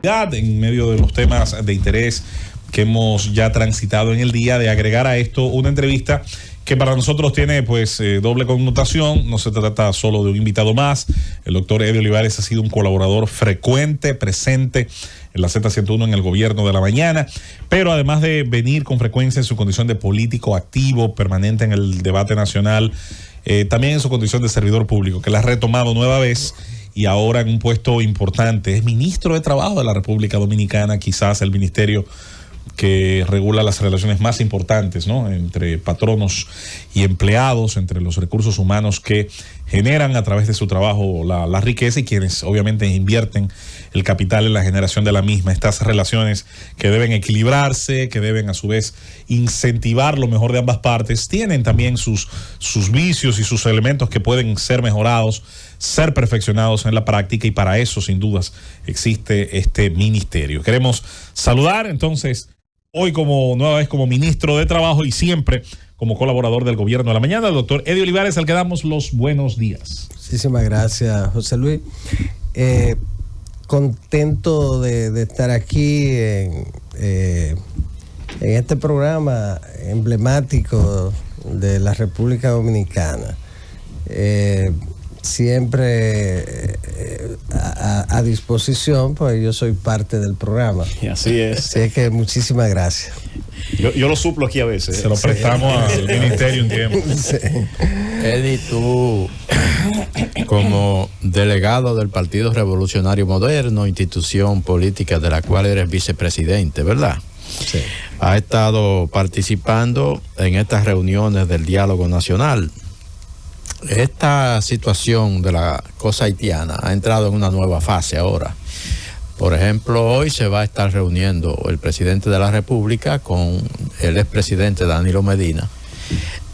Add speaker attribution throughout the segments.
Speaker 1: En medio de los temas de interés que hemos ya transitado en el día, de agregar a esto una entrevista que para nosotros tiene doble connotación. No se trata solo de un invitado más. El doctor Eddie Olivares ha sido un colaborador frecuente, presente en la Z101 en el gobierno de la mañana, pero además de venir con frecuencia en su condición de político activo, permanente en el debate nacional, también en su condición de servidor público, que la ha retomado nueva vez y ahora en un puesto importante. Es ministro de Trabajo de la República Dominicana, quizás el ministerio que regula las relaciones más importantes, ¿no?, entre patronos y empleados, entre los recursos humanos que generan a través de su trabajo la riqueza y quienes obviamente invierten el capital en la generación de la misma. Estas relaciones que deben equilibrarse, que deben a su vez incentivar lo mejor de ambas partes, tienen también sus vicios y sus elementos que pueden ser mejorados, ser perfeccionados en la práctica, y para eso sin dudas existe este ministerio. Queremos saludar entonces hoy nueva vez como ministro de Trabajo y siempre como colaborador del gobierno de la mañana, el doctor Eddie Olivares, al que damos los buenos días.
Speaker 2: Muchísimas gracias, José Luis. Contento de estar aquí en este programa emblemático de la República Dominicana. Siempre a disposición, pues yo soy parte del programa.
Speaker 3: Y así es.
Speaker 2: Así es que muchísimas gracias.
Speaker 3: Yo lo suplo aquí a veces.
Speaker 1: Se lo prestamos al ministerio un tiempo.
Speaker 2: Sí.
Speaker 4: Eddie, tú como delegado del Partido Revolucionario Moderno, institución política de la cual eres vicepresidente, ¿verdad?
Speaker 2: Sí.
Speaker 4: Has estado participando en estas reuniones del diálogo nacional. Esta situación de la cosa haitiana ha entrado en una nueva fase ahora. Por ejemplo, hoy se va a estar reuniendo el presidente de la República con el expresidente Danilo Medina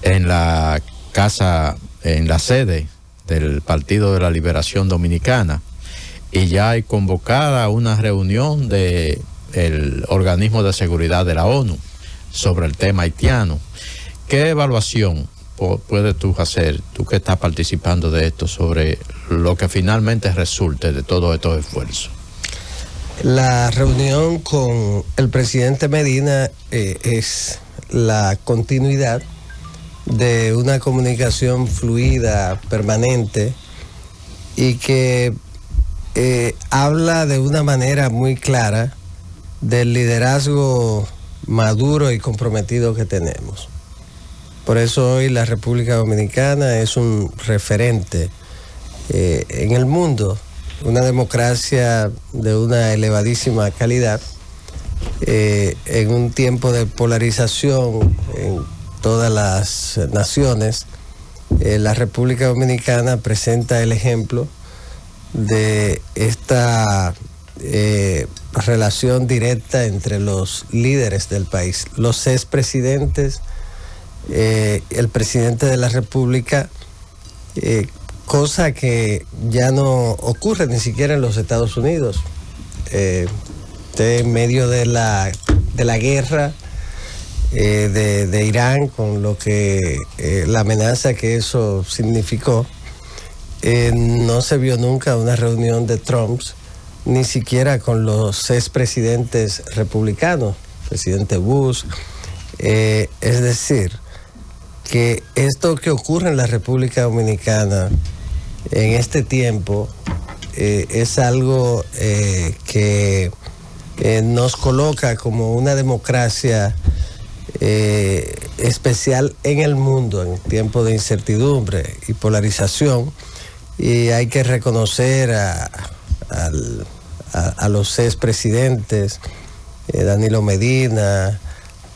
Speaker 4: en la casa, en la sede del Partido de la Liberación Dominicana, y ya hay convocada una reunión del Organismo de Seguridad de la ONU sobre el tema haitiano. ¿Qué evaluación puedes tú hacer, tú que estás participando de esto, sobre lo que finalmente resulte de todos estos esfuerzos?
Speaker 2: La reunión con el presidente Medina es la continuidad de una comunicación fluida, permanente, y que habla de una manera muy clara del liderazgo maduro y comprometido que tenemos. Por eso hoy la República Dominicana es un referente en el mundo, una democracia de una elevadísima calidad, en un tiempo de polarización en todas las naciones. La República Dominicana presenta el ejemplo de esta relación directa entre los líderes del país, los expresidentes, el presidente de la República, cosa que ya no ocurre ni siquiera en los Estados Unidos. En medio de la guerra de Irán, con lo que la amenaza que eso significó, no se vio nunca una reunión de Trump, ni siquiera con los expresidentes republicanos, presidente Bush. Es decir, que esto que ocurre en la República Dominicana en este tiempo es algo que nos coloca como una democracia especial en el mundo, en tiempo de incertidumbre y polarización, y hay que reconocer a los expresidentes, Danilo Medina,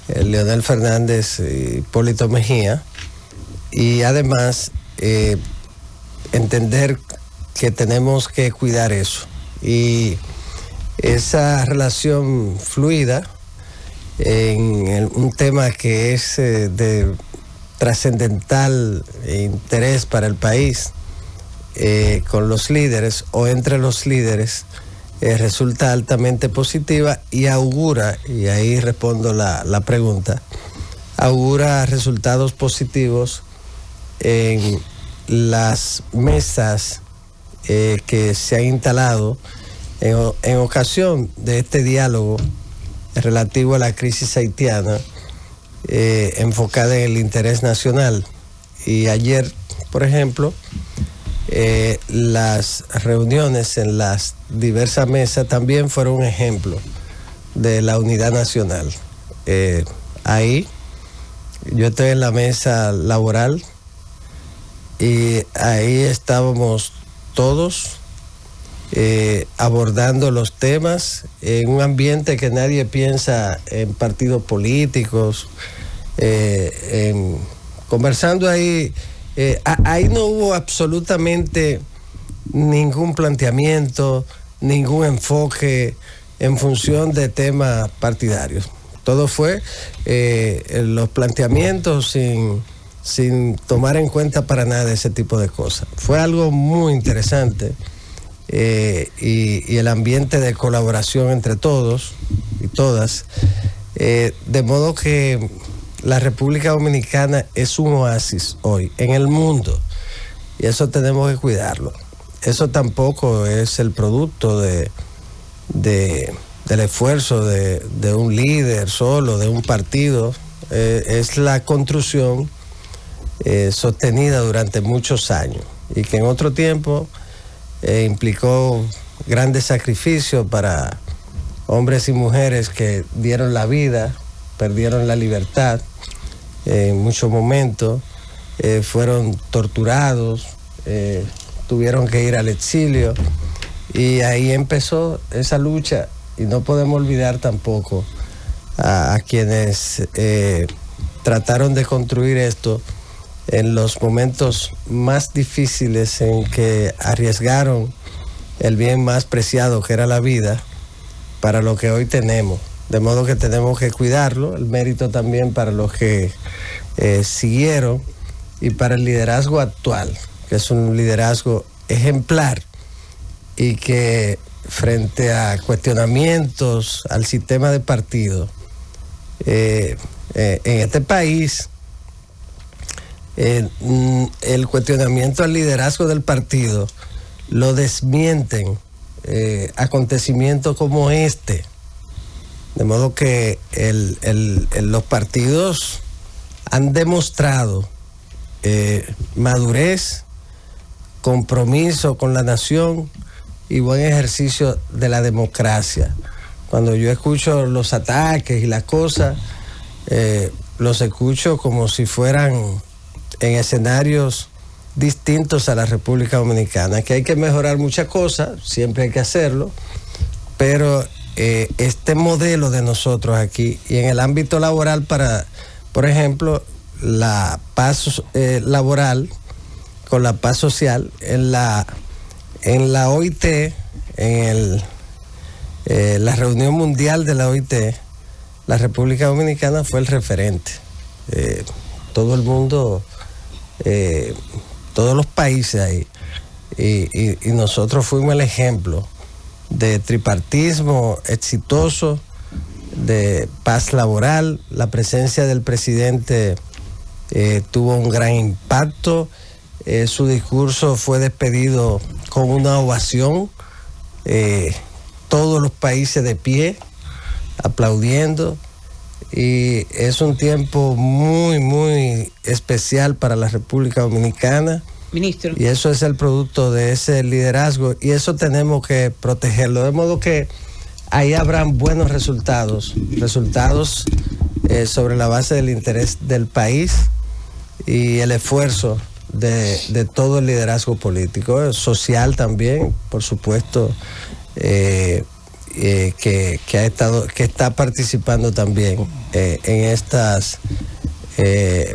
Speaker 2: Leonel Fernández y Hipólito Mejía, y además entender que tenemos que cuidar eso, y esa relación fluida en un tema que es de trascendental interés para el país, con los líderes o entre los líderes, resulta altamente positiva y augura, y ahí respondo la pregunta, augura resultados positivos en las mesas que se han instalado En ocasión de este diálogo relativo a la crisis haitiana, enfocada en el interés nacional, y ayer, por ejemplo, las reuniones en las diversas mesas también fueron un ejemplo de la unidad nacional. Ahí yo estoy en la mesa laboral y ahí estábamos todos abordando los temas en un ambiente que nadie piensa en partidos políticos, conversando ahí. Ahí no hubo absolutamente ningún planteamiento, ningún enfoque en función de temas partidarios. Todo fue los planteamientos sin tomar en cuenta para nada ese tipo de cosas. Fue algo muy interesante y el ambiente de colaboración entre todos y todas, de modo que la República Dominicana es un oasis hoy en el mundo y eso tenemos que cuidarlo. Eso tampoco es el producto del esfuerzo de un líder solo, de un partido. Es la construcción sostenida durante muchos años y que en otro tiempo implicó grandes sacrificios para hombres y mujeres que dieron la vida, perdieron la libertad en muchos momentos, fueron torturados, tuvieron que ir al exilio y ahí empezó esa lucha. Y no podemos olvidar tampoco a quienes trataron de construir esto en los momentos más difíciles en que arriesgaron el bien más preciado que era la vida para lo que hoy tenemos. De modo que tenemos que cuidarlo, el mérito también para los que siguieron y para el liderazgo actual, que es un liderazgo ejemplar y que frente a cuestionamientos al sistema de partido en este país, el cuestionamiento al liderazgo del partido lo desmienten acontecimientos como este, de modo que los partidos han demostrado madurez, compromiso con la nación y buen ejercicio de la democracia. Cuando yo escucho los ataques y las cosas, los escucho como si fueran en escenarios distintos a la República Dominicana, que hay que mejorar muchas cosas, siempre hay que hacerlo, pero este modelo de nosotros aquí y en el ámbito laboral para, por ejemplo, la paz laboral con la paz social en la OIT, la reunión mundial de la OIT, la República Dominicana fue el referente. Todo el mundo, todos los países ahí, y nosotros fuimos el ejemplo de tripartismo exitoso, de paz laboral. La presencia del presidente tuvo un gran impacto. Su discurso fue despedido con una ovación, todos los países de pie, aplaudiendo, y es un tiempo muy, muy especial para la República Dominicana.
Speaker 5: Ministro.
Speaker 2: Y eso es el producto de ese liderazgo, y eso tenemos que protegerlo, de modo que ahí habrán buenos resultados sobre la base del interés del país y el esfuerzo de todo el liderazgo político, social también, por supuesto, que está participando también en estas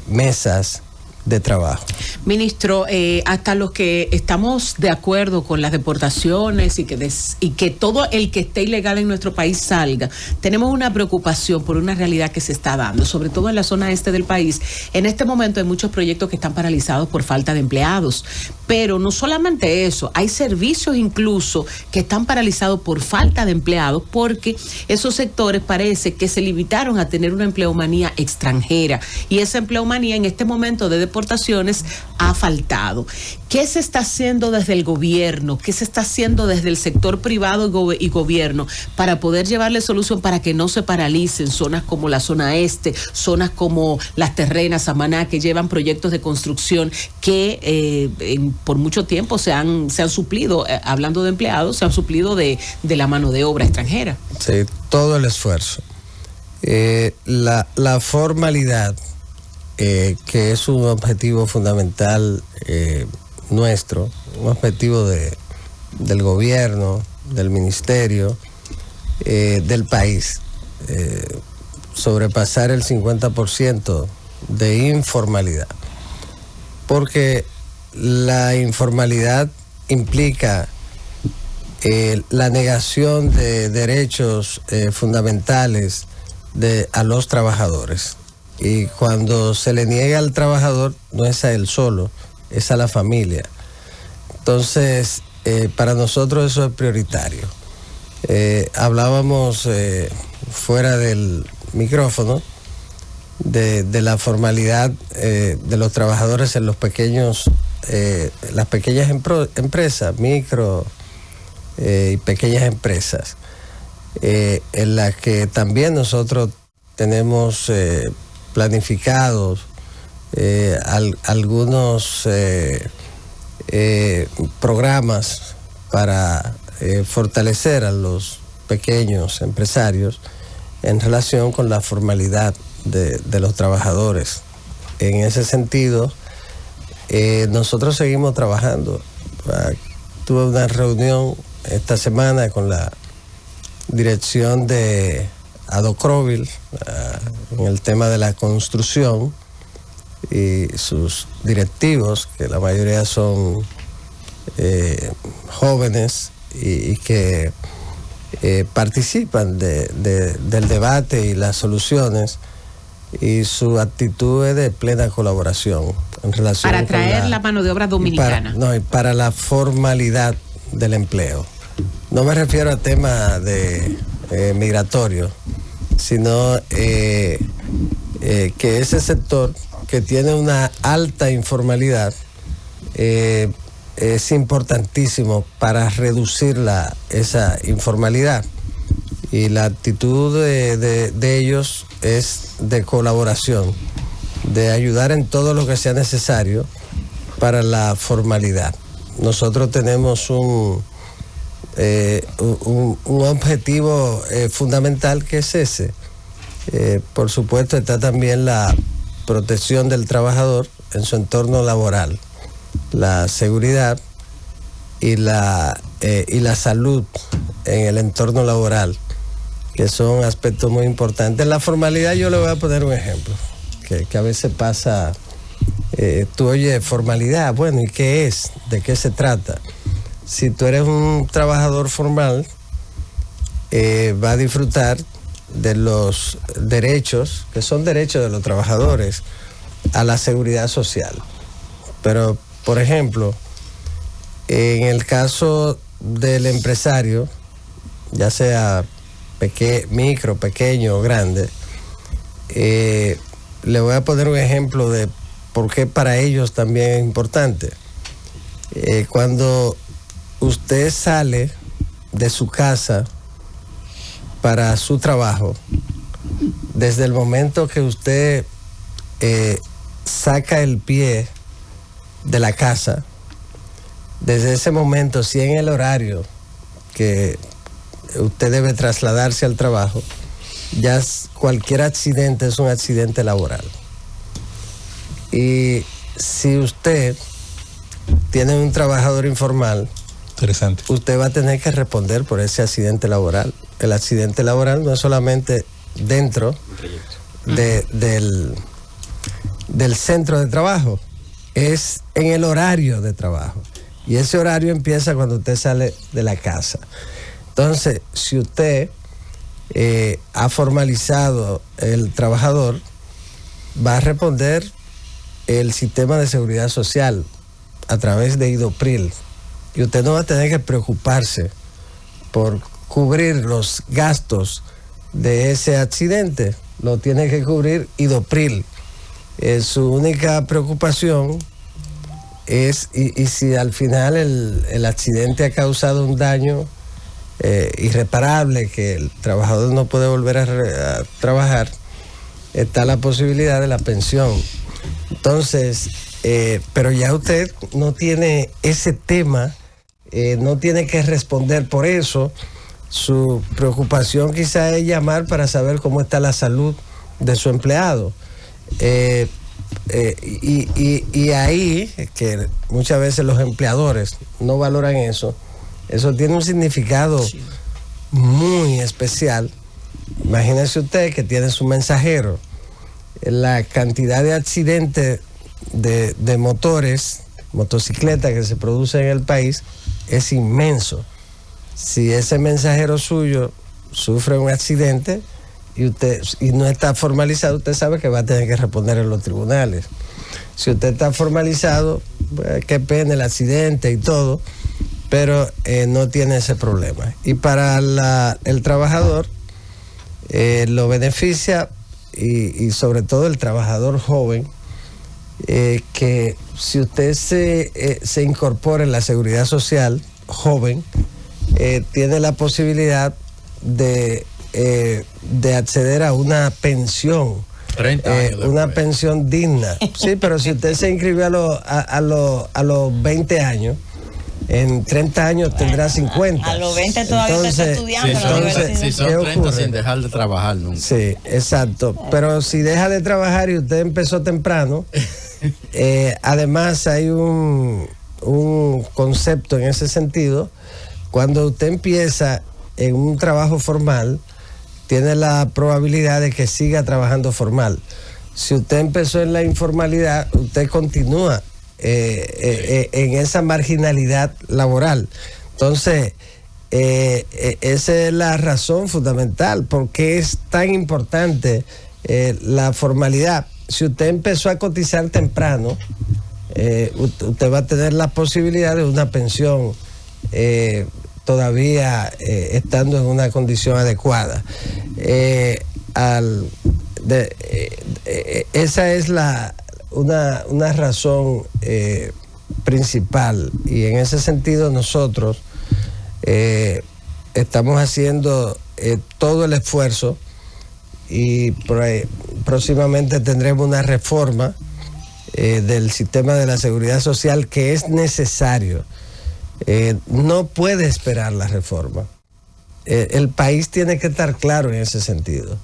Speaker 2: mesas de trabajo.
Speaker 5: Ministro, hasta los que estamos de acuerdo con las deportaciones y que todo el que esté ilegal en nuestro país salga, tenemos una preocupación por una realidad que se está dando, sobre todo en la zona este del país. En este momento hay muchos proyectos que están paralizados por falta de empleados, pero no solamente eso, hay servicios incluso que están paralizados por falta de empleados, porque esos sectores parece que se limitaron a tener una empleomanía extranjera, y esa empleomanía en este momento de deportaciones ha faltado. ¿Qué se está haciendo desde el gobierno? ¿Qué se está haciendo desde el sector privado y gobierno para poder llevarle solución para que no se paralicen zonas como la zona este, zonas como Las Terrenas, Samaná, que llevan proyectos de construcción que por mucho tiempo se han suplido, hablando de empleados, se han suplido de la mano de obra extranjera?
Speaker 2: Sí, todo el esfuerzo. La formalidad, que es un objetivo fundamental nuestro, un objetivo del gobierno, del ministerio, del país, sobrepasar el 50% de informalidad, porque la informalidad implica la negación de derechos fundamentales a los trabajadores. Y cuando se le niega al trabajador, no es a él solo, es a la familia. Entonces, para nosotros eso es prioritario. Hablábamos fuera del micrófono de la formalidad de los trabajadores en las pequeñas empresas, micro y pequeñas empresas, en las que también nosotros tenemos planificados algunos programas para fortalecer a los pequeños empresarios en relación con la formalidad de los trabajadores. En ese sentido, nosotros seguimos trabajando. Tuve una reunión esta semana con la dirección de Adocrovil en el tema de la construcción y sus directivos, que la mayoría son jóvenes y que participan del debate y las soluciones, y su actitud es de plena colaboración en relación
Speaker 5: para traer la mano de obra dominicana.
Speaker 2: Y para la formalidad del empleo. No me refiero a temas de migratorio, sino que ese sector que tiene una alta informalidad es importantísimo para reducir esa informalidad, y la actitud de ellos es de colaboración, de ayudar en todo lo que sea necesario para la formalidad. Nosotros tenemos un objetivo fundamental, que es ese. Por supuesto, está también la protección del trabajador en su entorno laboral, la seguridad y la salud en el entorno laboral, que son aspectos muy importantes. En la formalidad yo le voy a poner un ejemplo, que a veces pasa, tú oyes formalidad, bueno, ¿y qué es? ¿De qué se trata? Si tú eres un trabajador formal, va a disfrutar de los derechos, que son derechos de los trabajadores, a la seguridad social. Pero, por ejemplo, en el caso del empresario, ya sea micro, pequeño o grande, le voy a poner un ejemplo de por qué para ellos también es importante. Cuando usted sale de su casa para su trabajo, desde el momento que usted saca el pie de la casa, desde ese momento, si en el horario que usted debe trasladarse al trabajo, ya cualquier accidente es un accidente laboral. Y si usted tiene un trabajador informal,
Speaker 1: interesante,
Speaker 2: usted va a tener que responder por ese accidente laboral. El accidente laboral no es solamente dentro del centro de trabajo, es en el horario de trabajo. Y ese horario empieza cuando usted sale de la casa. Entonces, si usted ha formalizado el trabajador, va a responder el sistema de seguridad social a través de IDOPRIL. Y usted no va a tener que preocuparse por cubrir los gastos de ese accidente. Lo tiene que cubrir IDOPRIL. Su única preocupación es, y si al final el accidente ha causado un daño irreparable, que el trabajador no puede volver a trabajar, está la posibilidad de la pensión. Entonces, pero ya usted no tiene ese tema, no tiene que responder por eso. Su preocupación quizá es llamar para saber cómo está la salud de su empleado. Y ahí, que muchas veces los empleadores no valoran eso tiene un significado muy especial. Imagínese usted que tiene su mensajero. La cantidad de accidentes de motocicletas que se producen en el país es inmenso. Si ese mensajero suyo sufre un accidente y no está formalizado, usted sabe que va a tener que responder en los tribunales. Si usted está formalizado, pues, qué pena el accidente y todo, pero no tiene ese problema. Y para el trabajador lo beneficia, y sobre todo el trabajador joven, que si usted se incorpora en la seguridad social joven, tiene la posibilidad de acceder a una pensión,
Speaker 4: 30 años
Speaker 2: una pensión digna. Sí, pero si usted se inscribió a los 20 años, en 30 años tendrá 50.
Speaker 6: A los 20 todavía
Speaker 2: Entonces,
Speaker 6: está estudiando en la universidad.
Speaker 4: Si son 30 sin dejar de trabajar nunca.
Speaker 2: Sí, exacto. Pero si deja de trabajar y usted empezó temprano, además hay un concepto en ese sentido. Cuando usted empieza en un trabajo formal, tiene la probabilidad de que siga trabajando formal. Si usted empezó en la informalidad, usted continúa en esa marginalidad laboral. Entonces, esa es la razón fundamental, porque es tan importante la formalidad. Si usted empezó a cotizar temprano, usted va a tener la posibilidad de una pensión todavía estando en una condición adecuada. Esa es una razón principal, y en ese sentido nosotros estamos haciendo todo el esfuerzo, y próximamente tendremos una reforma del sistema de la seguridad social que es necesario. No puede esperar la reforma. El país tiene que estar claro en ese sentido.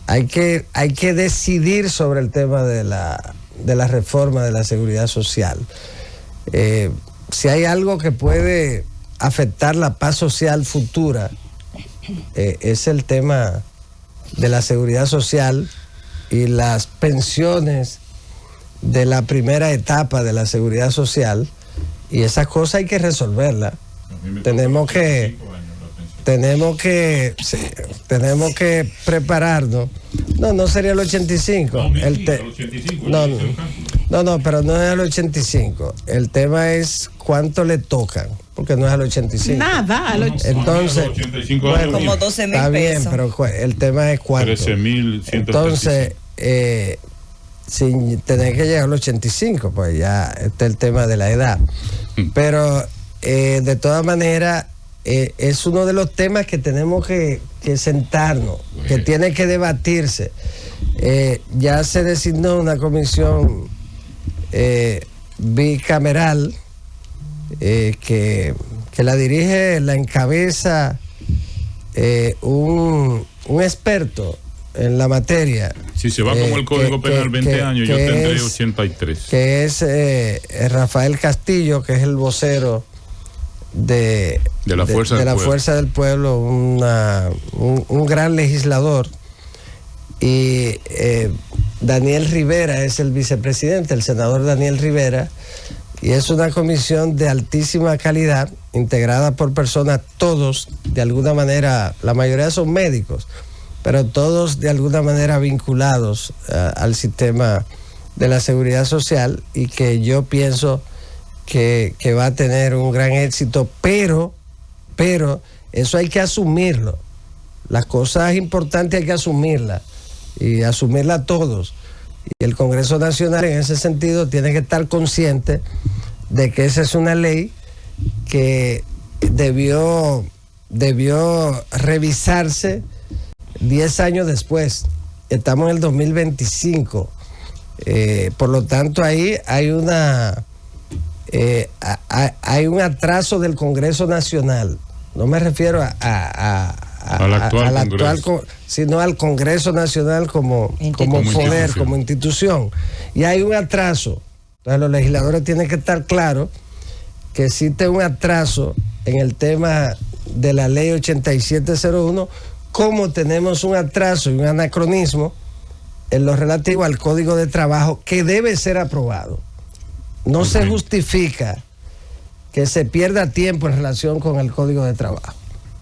Speaker 2: Hay que decidir sobre el tema de la reforma de la seguridad social. Si hay algo que puede afectar la paz social futura, es el tema de la seguridad social y las pensiones de la primera etapa de la seguridad social, y esas cosas hay que resolverlas. Tenemos que prepararnos. No sería el 85. No, pero no es el 85. El tema es cuánto le tocan, porque no es el 85.
Speaker 5: Nada,
Speaker 2: entonces,
Speaker 6: bueno, como 12 mil pesos.
Speaker 2: Está bien, pero el tema es cuánto.
Speaker 3: 13.135.
Speaker 2: Entonces, sin tener que llegar al 85, pues ya está el tema de la edad. Pero de todas maneras, es uno de los temas que tenemos que sentarnos, que tiene que debatirse. Ya se designó una comisión bicameral que la dirige, la encabeza un experto en la materia.
Speaker 7: Si se va como el Código Penal 20 años, yo tendré 83.
Speaker 2: Que es Rafael Castillo, que es el vocero de la Fuerza del Pueblo, un gran legislador. Y Daniel Rivera es el vicepresidente, el senador Daniel Rivera, y es una comisión de altísima calidad, integrada por personas, todos de alguna manera, la mayoría son médicos, pero todos de alguna manera vinculados al sistema de la seguridad social, y que yo pienso que va a tener un gran éxito, pero eso hay que asumirlo. Las cosas importantes hay que asumirlas, y asumirlas todos, Y el Congreso Nacional en ese sentido tiene que estar consciente de que esa es una ley que debió revisarse 10 años después. Estamos en el 2025. Por lo tanto, ahí hay un atraso del Congreso Nacional. No me refiero al actual sino al Congreso Nacional como poder, como institución. Y hay un atraso. Entonces los legisladores tienen que estar claros que existe un atraso en el tema de la ley 8701, como tenemos un atraso y un anacronismo en lo relativo al Código de Trabajo que debe ser aprobado. No se justifica que se pierda tiempo en relación con el Código de Trabajo.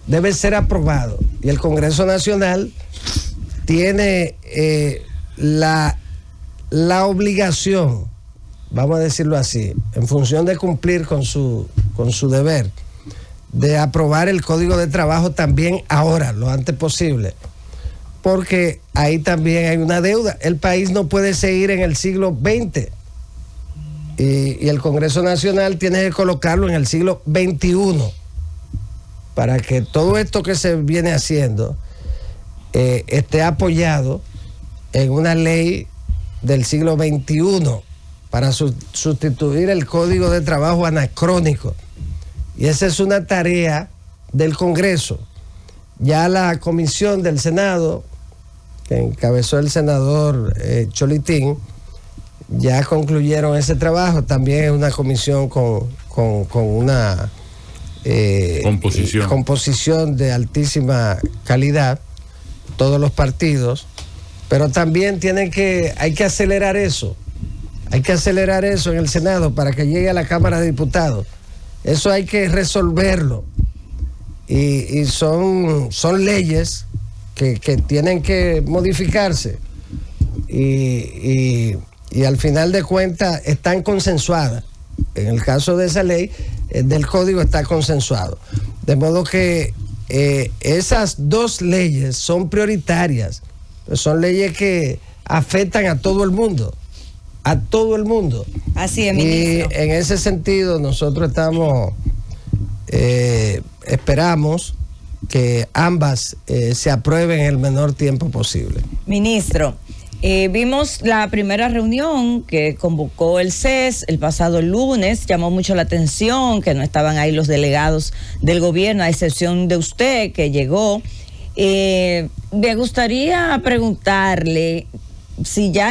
Speaker 2: Debe ser aprobado. Y el Congreso Nacional tiene la obligación, vamos a decirlo así, en función de cumplir con su deber, de aprobar el Código de Trabajo también ahora, lo antes posible. Porque ahí también hay una deuda. El país no puede seguir en el siglo XX. Y el Congreso Nacional tiene que colocarlo en el siglo XXI para que todo esto que se viene haciendo esté apoyado en una ley del siglo XXI para sustituir el Código de Trabajo anacrónico. Y esa es una tarea del Congreso. Ya la comisión del Senado, que encabezó el senador Cholitín, ya concluyeron ese trabajo. También es una comisión con una composición de altísima calidad, todos los partidos, pero también hay que acelerar eso. Hay que acelerar eso en el Senado para que llegue a la Cámara de Diputados. Eso hay que resolverlo. Y son leyes que tienen que modificarse. Y al final de cuentas están consensuadas. En el caso de esa ley, del código está consensuado. De modo que esas dos leyes son prioritarias. Son leyes que afectan a todo el mundo. A todo el mundo.
Speaker 6: Así es, ministro.
Speaker 2: Y en ese sentido nosotros esperamos que ambas se aprueben en el menor tiempo posible.
Speaker 6: Ministro, vimos la primera reunión que convocó el CES el pasado lunes. Llamó mucho la atención que no estaban ahí los delegados del gobierno, a excepción de usted que llegó. Me gustaría preguntarle si ya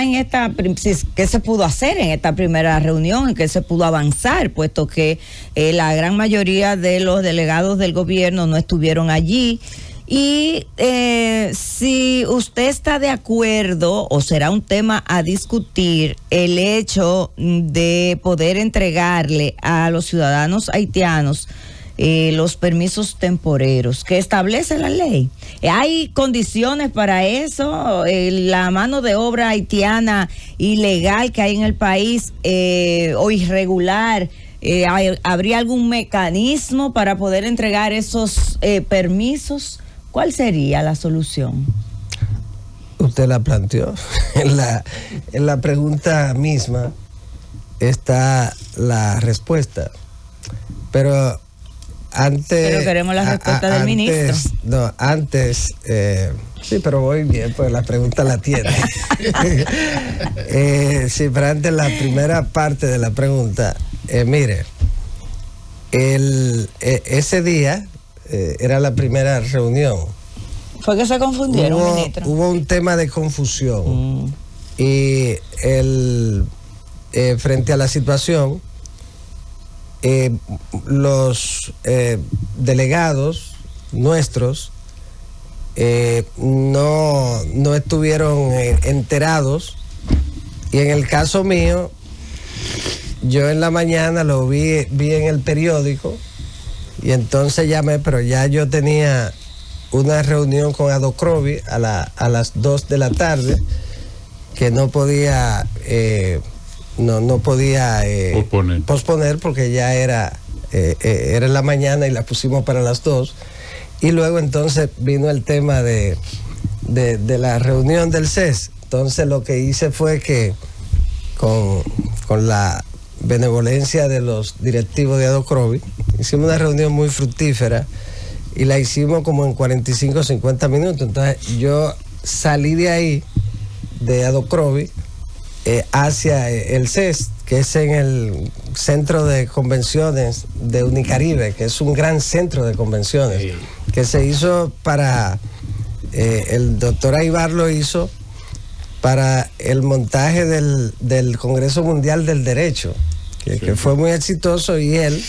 Speaker 6: qué se pudo hacer en esta primera reunión, en qué se pudo avanzar, puesto que la gran mayoría de los delegados del gobierno no estuvieron allí. Y si usted está de acuerdo o será un tema a discutir el hecho de poder entregarle a los ciudadanos haitianos los permisos temporeros que establece la ley. ¿Hay condiciones para eso? La mano de obra haitiana ilegal que hay en el país o irregular, ¿habría algún mecanismo para poder entregar esos permisos? ¿Cuál sería la solución?
Speaker 2: Usted la planteó. En la pregunta misma está la respuesta. Pero
Speaker 6: queremos la respuesta del ministro.
Speaker 2: No, antes, sí, pero voy bien, pues la pregunta la tiene. Sí, pero antes la primera parte de la pregunta, mire, ese día era la primera reunión.
Speaker 6: ¿Fue que se confundieron, ministro?
Speaker 2: Hubo un tema de confusión. Y frente a la situación, los delegados nuestros no estuvieron enterados, y en el caso mío, yo en la mañana lo vi en el periódico y entonces llamé, pero ya yo tenía una reunión con Adocrovi a las 2 de la tarde que no podía posponer porque ya era en la mañana y la pusimos para las 2. Y luego entonces vino el tema de la reunión del CES. Entonces lo que hice fue que con la benevolencia de los directivos de Adocrovi, hicimos una reunión muy fructífera y la hicimos como en 45 o 50 minutos. Entonces yo salí de ahí, de Adocrovi, hacia el CES, que es en el centro de convenciones de Unicaribe, que es un gran centro de convenciones, que se hizo para, el doctor Aybar lo hizo para el montaje del Congreso Mundial del Derecho, que fue muy exitoso, y él,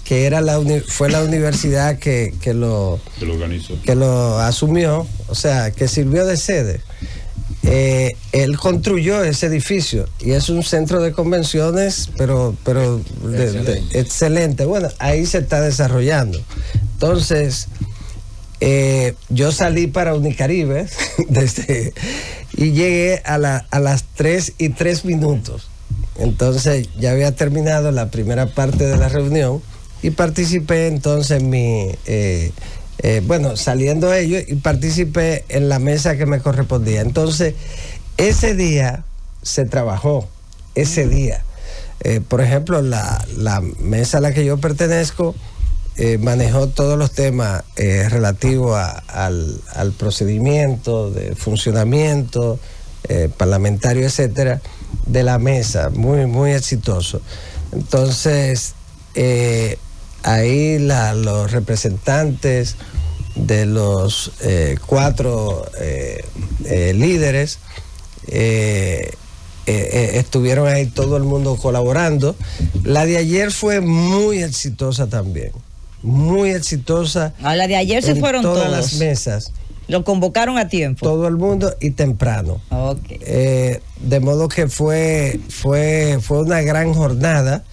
Speaker 2: que era fue la universidad que lo
Speaker 7: organizó,
Speaker 2: que lo asumió, o sea, que sirvió de sede. Él construyó ese edificio y es un centro de convenciones, pero excelente. Bueno, ahí se está desarrollando. Entonces, yo salí para Unicaribe y llegué a las 3:03. Entonces, ya había terminado la primera parte de la reunión y participé entonces saliendo ellos, y participé en la mesa que me correspondía. Entonces, ese día se trabajó, ese día. Por ejemplo, la mesa a la que yo pertenezco manejó todos los temas relativos al procedimiento de funcionamiento parlamentario, etcétera, de la mesa, muy, muy exitoso. Entonces, ahí los representantes de los 4 líderes estuvieron ahí, todo el mundo colaborando. La de ayer fue muy exitosa también, muy exitosa.
Speaker 6: A la de ayer se fueron
Speaker 2: todas
Speaker 6: todos
Speaker 2: las mesas.
Speaker 6: Lo convocaron a tiempo.
Speaker 2: Todo el mundo y temprano.
Speaker 6: Okay.
Speaker 2: De modo que fue una gran jornada.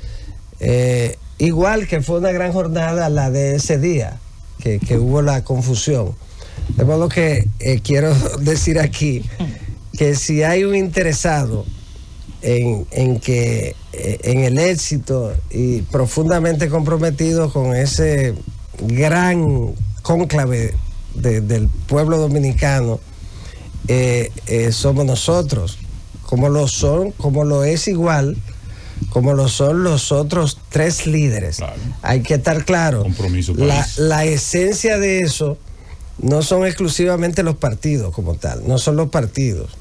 Speaker 2: Igual que fue una gran jornada la de ese día, que hubo la confusión. De modo que quiero decir aquí que si hay un interesado en el éxito y profundamente comprometido con ese gran cónclave del pueblo dominicano, somos nosotros, como lo es igual, como lo son los otros 3 líderes. Claro. Hay que estar claro.
Speaker 7: Compromiso
Speaker 2: la esencia de eso no son exclusivamente los partidos como tal, no son los partidos.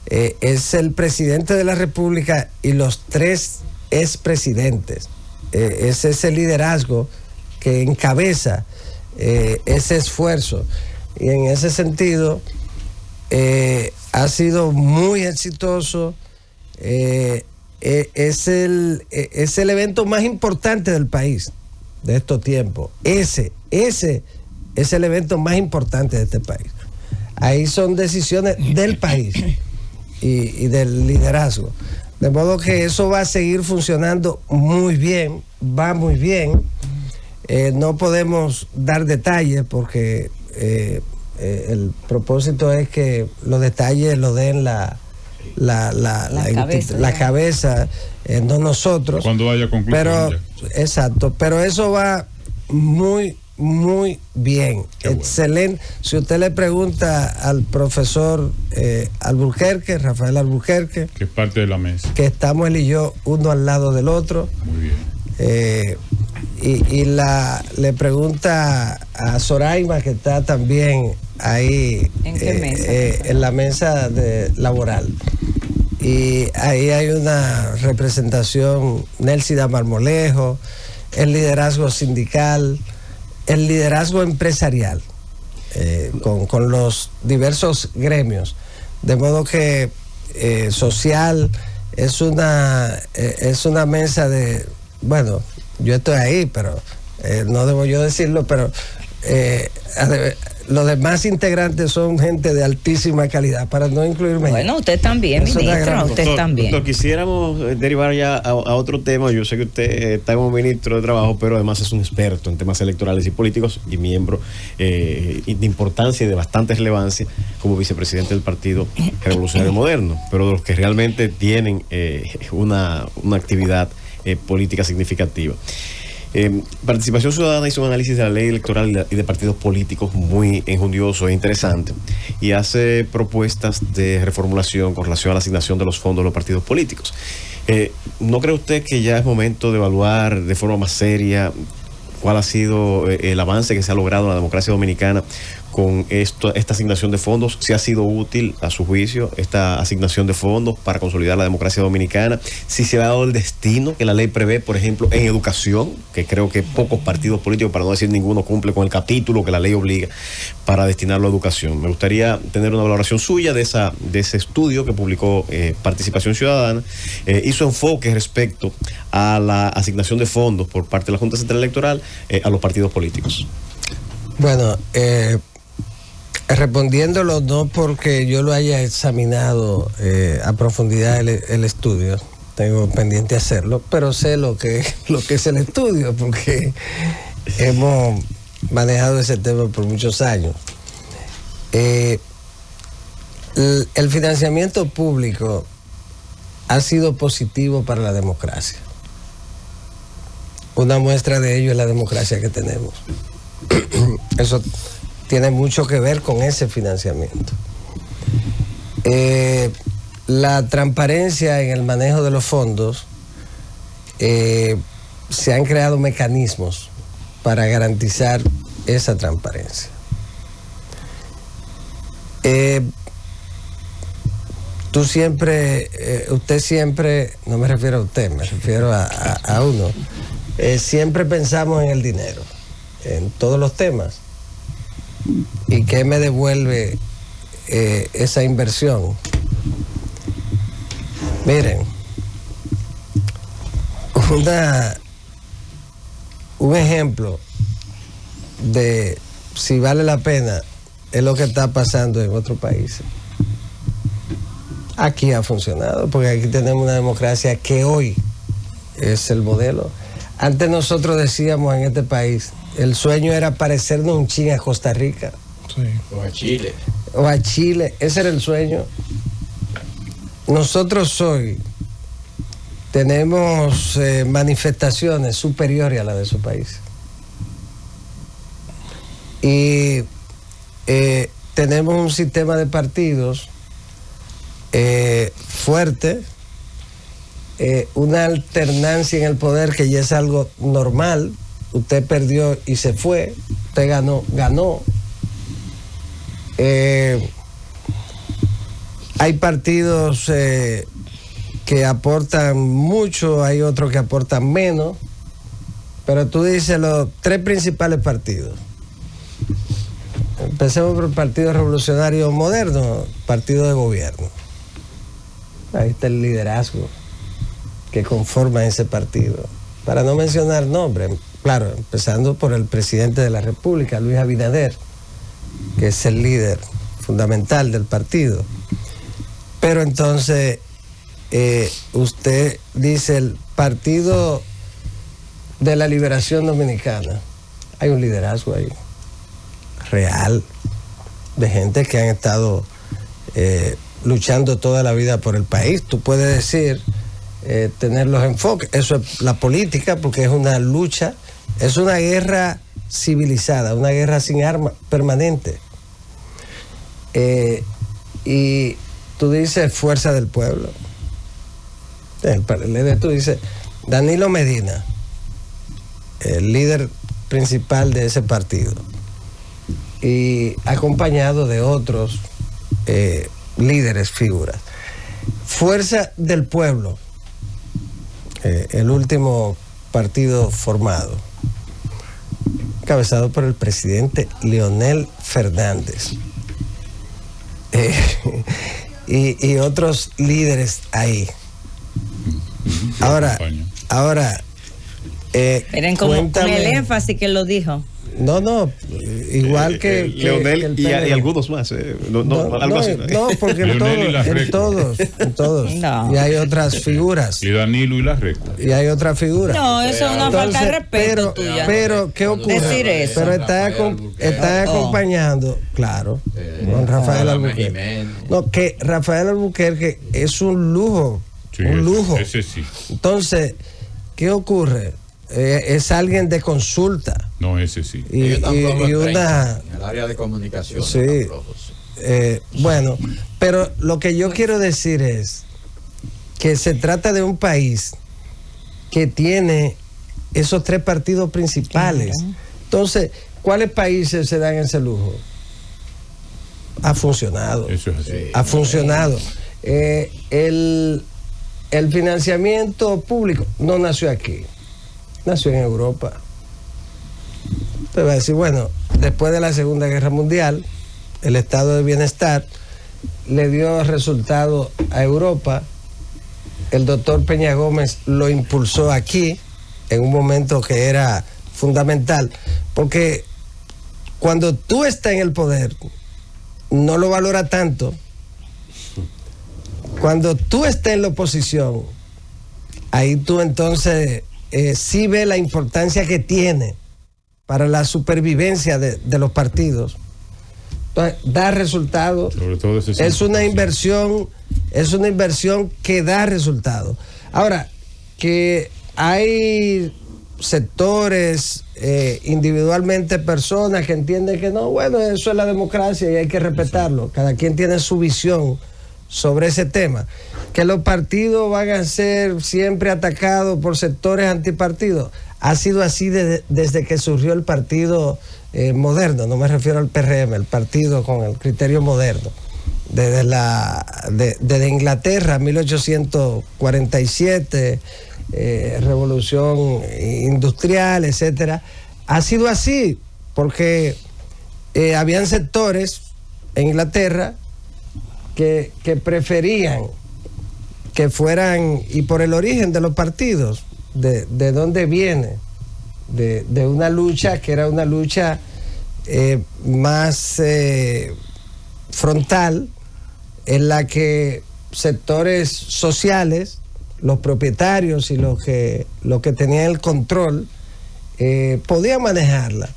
Speaker 2: Es el presidente de la República y los 3 expresidentes. Es ese liderazgo que encabeza ese esfuerzo. Y en ese sentido ha sido muy exitoso. Es el evento más importante del país de estos tiempos. Ese es el evento más importante de este país. Ahí son decisiones del país y del liderazgo. De modo que eso va a seguir funcionando muy bien, va muy bien. No podemos dar detalles porque el propósito es que los detalles lo den la cabeza, no nosotros.
Speaker 7: Cuando haya conclusión.
Speaker 2: Exacto, pero eso va muy, muy bien. Qué excelente. Bueno. Si usted le pregunta al profesor Alburquerque, Rafael Alburquerque,
Speaker 7: que es parte de la mesa,
Speaker 2: que estamos él y yo uno al lado del otro.
Speaker 7: Muy bien.
Speaker 2: Le pregunta a Zoraima, que está también ahí.
Speaker 6: ¿En qué mesa?
Speaker 2: En la mesa laboral. Y ahí hay una representación, Nelsida Marmolejo, el liderazgo sindical, el liderazgo empresarial, con los diversos gremios. De modo que social es una mesa de, bueno, yo estoy ahí, pero no debo yo decirlo, pero los demás integrantes son gente de altísima calidad, para no incluirme.
Speaker 6: Bueno, usted también, ministro, usted también.
Speaker 3: Doctor, quisiéramos derivar ya a otro tema. Yo sé que usted está como ministro de Trabajo, pero además es un experto en temas electorales y políticos y miembro de importancia y de bastante relevancia como vicepresidente del Partido Revolucionario Moderno, pero de los que realmente tienen una actividad política significativa. Participación Ciudadana hizo un análisis de la ley electoral y de partidos políticos muy enjundioso e interesante y hace propuestas de reformulación con relación a la asignación de los fondos de los partidos políticos. ¿No cree usted que ya es momento de evaluar de forma más seria cuál ha sido el avance que se ha logrado en la democracia dominicana con esta asignación de fondos? ¿Si ha sido útil, a su juicio, esta asignación de fondos para consolidar la democracia dominicana? ¿Si se ha dado el destino que la ley prevé, por ejemplo, en educación, que creo que pocos partidos políticos, para no decir ninguno, cumple con el capítulo que la ley obliga para destinarlo a educación? Me gustaría tener una valoración suya de ese estudio que publicó Participación Ciudadana y su enfoque respecto a la asignación de fondos por parte de la Junta Central Electoral a los partidos políticos.
Speaker 2: Bueno, respondiéndolo no porque yo lo haya examinado a profundidad el estudio, tengo pendiente hacerlo, pero sé lo que es el estudio porque hemos manejado ese tema por muchos años. El financiamiento público ha sido positivo para la democracia. Una muestra de ello es la democracia que tenemos. Eso tiene mucho que ver con ese financiamiento. La transparencia en el manejo de los fondos, se han creado mecanismos para garantizar esa transparencia. Usted siempre, no me refiero a usted, me refiero a uno, siempre pensamos en el dinero, en todos los temas. ¿Y qué me devuelve esa inversión? Miren, un ejemplo de si vale la pena es lo que está pasando en otros países. Aquí ha funcionado, porque aquí tenemos una democracia que hoy es el modelo. Antes nosotros decíamos en este país, el sueño era parecernos un chin a Costa Rica.
Speaker 4: Sí. O a Chile.
Speaker 2: O a Chile, ese era el sueño. Nosotros hoy tenemos manifestaciones superiores a las de su país. Y tenemos un sistema de partidos fuerte, una alternancia en el poder que ya es algo normal. Usted perdió y se fue, usted ganó. Hay partidos que aportan mucho, hay otros que aportan menos, pero tú dices los tres principales partidos. Empecemos por el Partido Revolucionario Moderno, partido de gobierno. Ahí está el liderazgo que conforma ese partido. Para no mencionar nombres, claro, empezando por el presidente de la República, Luis Abinader, que es el líder fundamental del partido. Pero entonces, usted dice el Partido de la Liberación Dominicana. Hay un liderazgo ahí, real, de gente que han estado luchando toda la vida por el país. Tú puedes decir, tener los enfoques, eso es la política, porque es una lucha, es una guerra civilizada, una guerra sin armas permanente. Y tú dices fuerza del pueblo. Tú dices Danilo Medina, el líder principal de ese partido, y acompañado de otros líderes, figuras. Fuerza del pueblo, el último partido formado, encabezado por el presidente Leonel Fernández, y otros líderes ahí. Ahora,
Speaker 6: miren con el énfasis que lo dijo.
Speaker 2: No, igual que
Speaker 3: Leonel y algunos más.
Speaker 2: No, porque en todos.
Speaker 6: No.
Speaker 2: Y hay otras figuras.
Speaker 7: Y Danilo y Larreco.
Speaker 2: Y hay otras figuras.
Speaker 6: No, eso es una falta de respeto tuya.
Speaker 2: Pero, ¿qué ocurre?
Speaker 6: Decir eso.
Speaker 2: Pero está acompañando, claro, con Rafael Albuquerque. No, que Rafael Albuquerque es un lujo.
Speaker 7: Sí,
Speaker 2: un lujo.
Speaker 7: Ese sí.
Speaker 2: Entonces, ¿qué ocurre? es alguien de consulta.
Speaker 7: No, ese sí.
Speaker 2: Y una...
Speaker 4: En el área de comunicación.
Speaker 2: Sí. Bueno, pero lo que yo quiero decir es que se trata de un país que tiene esos 3 partidos principales. Entonces, ¿cuáles países se dan ese lujo? Ha funcionado.
Speaker 7: Eso es así.
Speaker 2: Ha funcionado. El financiamiento público no nació aquí, nació en Europa. Usted va a decir, bueno, después de la Segunda Guerra Mundial, el estado de bienestar le dio resultado a Europa. El doctor Peña Gómez lo impulsó aquí en un momento que era fundamental, porque cuando tú estás en el poder no lo valora tanto. Cuando tú estás en la oposición, ahí tú entonces sí ves la importancia que tiene para la supervivencia de los partidos. Entonces, da resultados.
Speaker 7: Sobre todo
Speaker 2: es una inversión que da resultados. Ahora, que hay sectores, individualmente personas que entienden que no, bueno, eso es la democracia y hay que respetarlo. Cada quien tiene su visión sobre ese tema. Que los partidos van a ser siempre atacados por sectores antipartidos. Ha sido así desde que surgió el partido moderno, no me refiero al PRM, el partido con el criterio moderno. Desde Inglaterra, 1847, revolución industrial, etcétera. Ha sido así porque habían sectores en Inglaterra que preferían que fueran, y por el origen de los partidos, de dónde viene, de una lucha que era una lucha más frontal, en la que sectores sociales, los propietarios y los que tenían el control, podían manejarla.